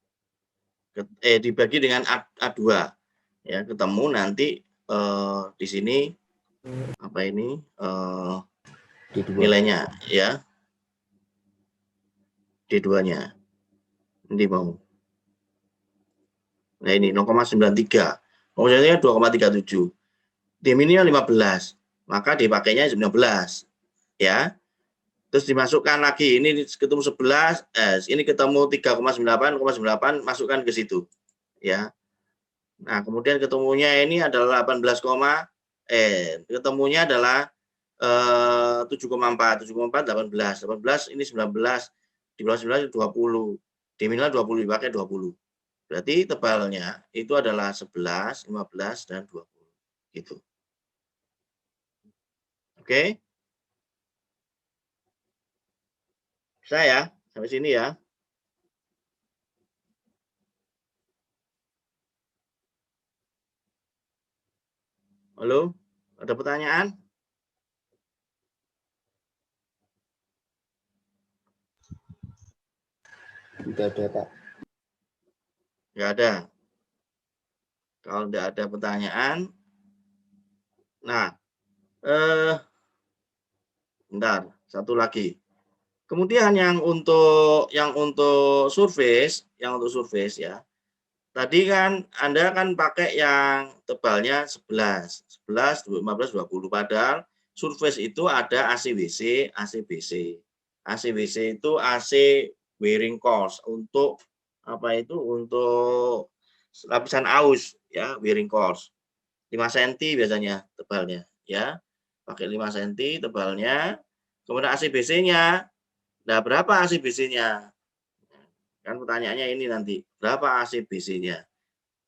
Dibagi dengan A2 ya, ketemu nanti di sini D2. Nilainya ya, D2-nya ini mau. Nah ini 0,93, maksudnya 2,37. D-nya 15, maka dipakainya 19 ya. Terus dimasukkan lagi, ini ketemu 11, ini ketemu 3,98, masukkan ke situ ya. Nah, kemudian ketemunya ini adalah 18, ketemunya adalah 7,4, 18 ini 19, di bawah 19 20, diminimal 20 dipakai 20. Berarti tebalnya itu adalah 11, 15, dan 20. Gitu. Oke? Bisa ya? Sampai sini ya. Halo? Ada pertanyaan? Tidak ada, Pak. Nggak ada. Kalau tidak ada pertanyaan, nah, bentar, satu lagi. Kemudian yang untuk surface ya. Tadi kan Anda kan pakai yang tebalnya 11, 15, 20. Padahal surface itu ada AC/WC, AC/BC. AC/WC itu AC wearing course untuk apa itu? Untuk lapisan aus ya, wearing course. 5 cm biasanya tebalnya ya. Pakai 5 cm tebalnya. Kemudian AC/BC-nya. Nah, berapa AC/BC-nya? Kan pertanyaannya ini nanti, berapa AC/BC-nya?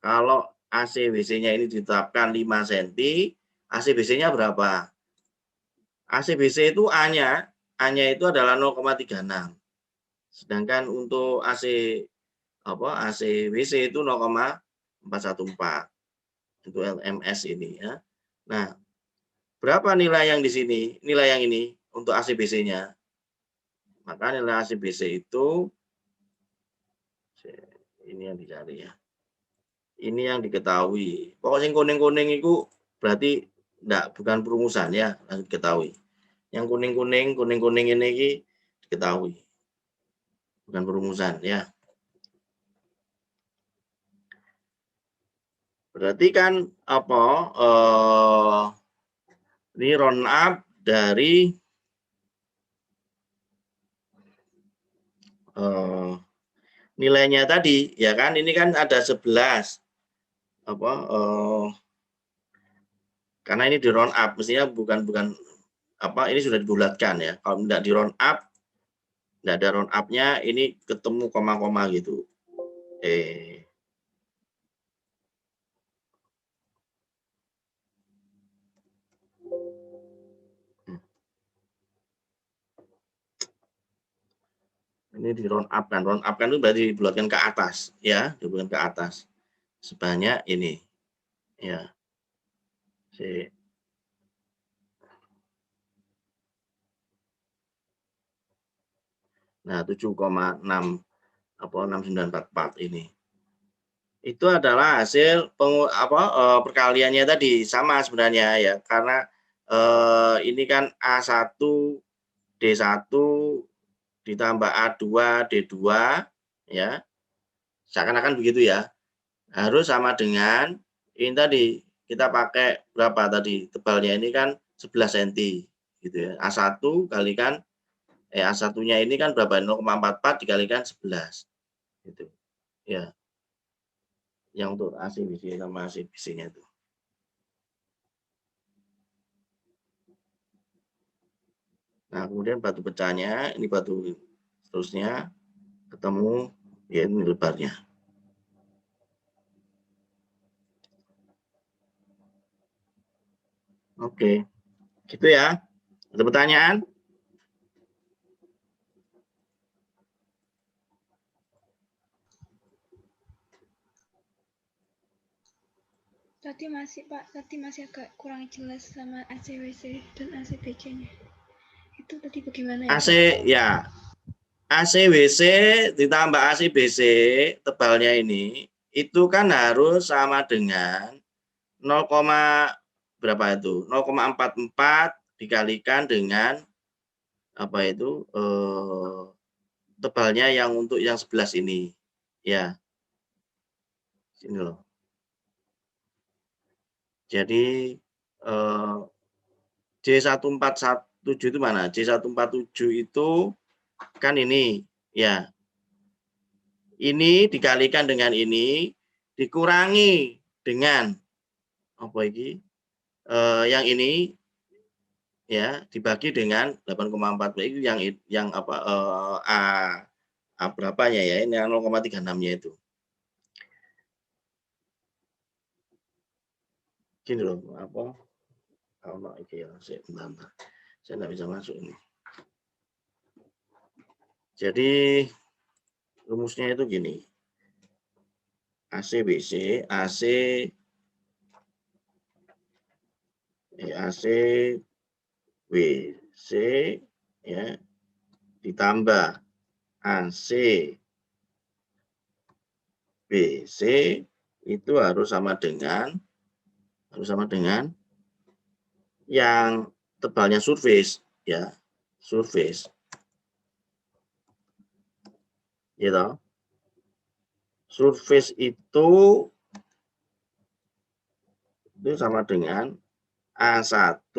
Kalau AC/BC-nya ini ditetapkan 5 cm, AC/BC-nya berapa? AC/BC itu A-nya itu adalah 0,36. Sedangkan untuk AC/WC itu 0,414. Untuk LMS ini ya. Nah, berapa nilai yang di sini? Nilai yang ini untuk AC/BC-nya. Maka nilai AC/BC itu ini yang dicari ya. Ini yang diketahui. Pokoknya yang kuning-kuning itu berarti bukan perumusan ya, harus diketahui. Yang kuning-kuning ini diketahui. Bukan perumusan ya. Berarti kan apa? Ini round up dari nilainya tadi ya kan, ini kan ada 11 karena ini di round up, mestinya bukan ini sudah dibulatkan ya. Kalau tidak di round up, tidak ada round up-nya, ini ketemu koma-koma gitu. Ini di round up kan itu berarti dibulatkan ke atas ya, dibulatkan ke atas sebanyak ini ya. Nah, 7,66944 ini. Itu adalah hasil perkaliannya tadi, sama sebenarnya ya, karena ini kan A1 D1 ditambah A2 D2 ya. Seakan-akan begitu ya. Harus sama dengan ini tadi, kita pakai berapa tadi tebalnya ini kan 11 cm gitu ya. A1 kalikan A1-nya ini kan berapa? 0,44 dikalikan 11 gitu ya. Yang untuk AC/BC sama AC/BC-nya itu. Nah, kemudian batu pecahnya, ini batu seterusnya ketemu ya, ini lebarnya. Oke. Gitu ya. Ada pertanyaan? Tadi masih Pak, tadi masih agak kurang jelas sama AC/WC dan AC/BC-nya. Itu tadi bagaimana ya? AC/WC ditambah AC/BC tebalnya ini itu kan harus sama dengan 0, berapa itu? 0,44 dikalikan dengan apa itu? Tebalnya yang untuk yang 11 ini. Ya. Sini loh. Jadi J1417 itu mana? J147 itu kan ini ya. Ini dikalikan dengan ini dikurangi dengan apa ini? Yang ini ya dibagi dengan 8,4 itu yang apa A berapanya ya? Ini yang 0,36-nya itu. Gini loh, apa? Kalau iki ya, saya nggak bisa masuk ini. Jadi rumusnya itu gini. AC BC, AC WC ya ditambah AC BC itu harus sama dengan yang tebalnya surface ya, surface. Gitu. Surface itu sama dengan A1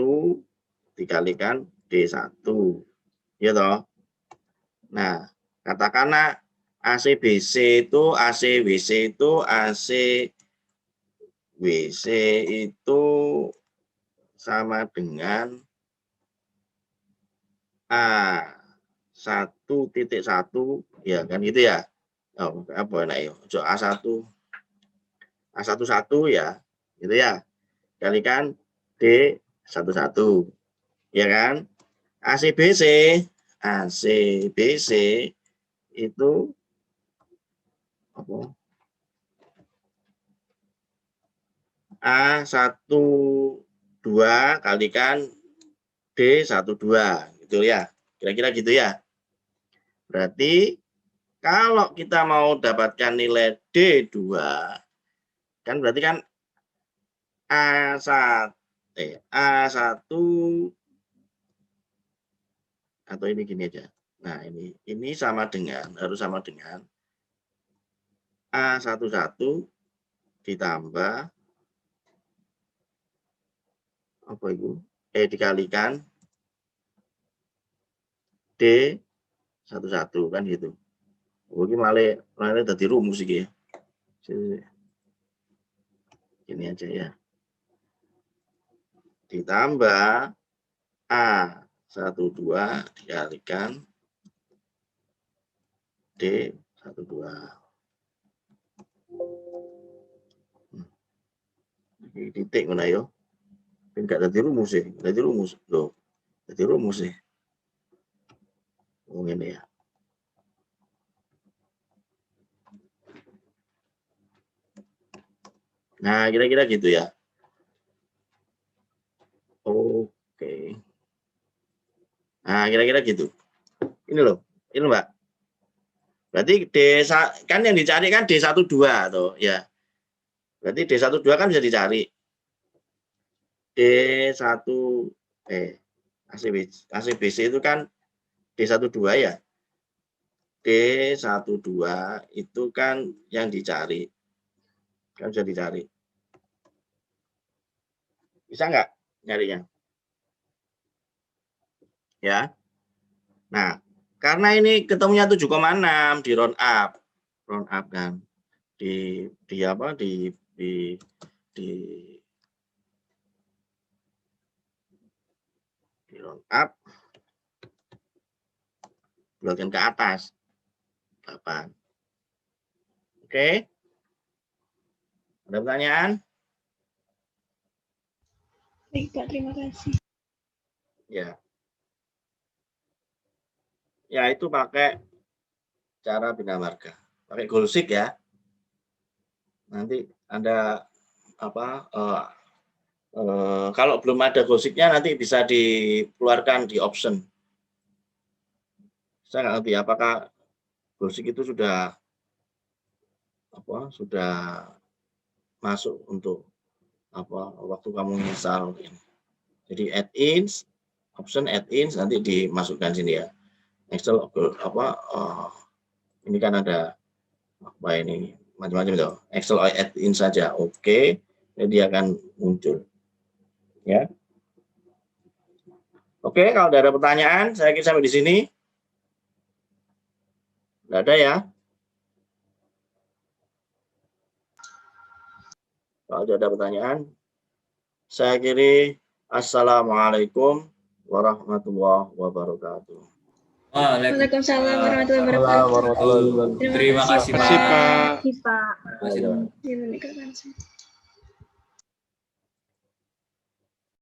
dikalikan D1. Ya toh. Nah, katakanlah ACBC itu ACWC itu ACWC itu sama dengan A1.1 ya kan gitu ya. Oh, apa enak ya? A1 ya, gitu ya. Kalikan D11. Ya kan? ACBC itu apa? A12 kalikan D12 gitu ya. Kira-kira gitu ya. Berarti kalau kita mau dapatkan nilai D2 kan berarti kan A1 atau ini gini aja. Nah, ini sama dengan harus sama dengan A11 ditambah apa itu? Dikalikan D11 kan gitu. Oh, ini malah tadi rumus iki. Ini aja ya. Ditambah A12 dikalikan D12. Ini titik mana yo? Enggak tadi rumus sih, tadi rumus loh. Tadi rumus sih. Oh ini ya. Nah, kira-kira gitu ya. Oke. Nah, kira-kira gitu. Ini loh, ini Mbak. Berarti kan yang dicari kan D12 tuh, ya. Berarti D12 kan bisa dicari. D1 ACBC itu kan D12 ya. D12 itu kan yang dicari. Kan bisa dicari. Bisa nggak nyarinya? Ya. Nah, karena ini ketemunya 7,6 di round up kan. Di apa? Di round up bagian ke atas 8. Oke. Ada pertanyaan? Baik, Pak, terima kasih. Ya. Ya, itu pakai cara bina marga. Pakai goalseek ya. Nanti ada apa? Kalau belum ada goalseeknya nanti bisa dikeluarkan di option. Saya nggak ngerti apakah goalseek itu sudah masuk untuk waktu kamu install. Jadi add-ins, option add-ins nanti dimasukkan sini ya. Excel ini kan ada apa ini macam-macam itu. Excel add-in saja. Oke. Jadi dia akan muncul. Ya. Oke, kalau ada pertanyaan, saya kira sampai di sini. Tidak ada ya. Kalau Kalau tidak ada pertanyaan, saya akhiri. Assalamualaikum warahmatullahi wabarakatuh. Waalaikumsalam warahmatullahi wabarakatuh. Terima kasih, Terima kasih, Pak. Pak. Pak.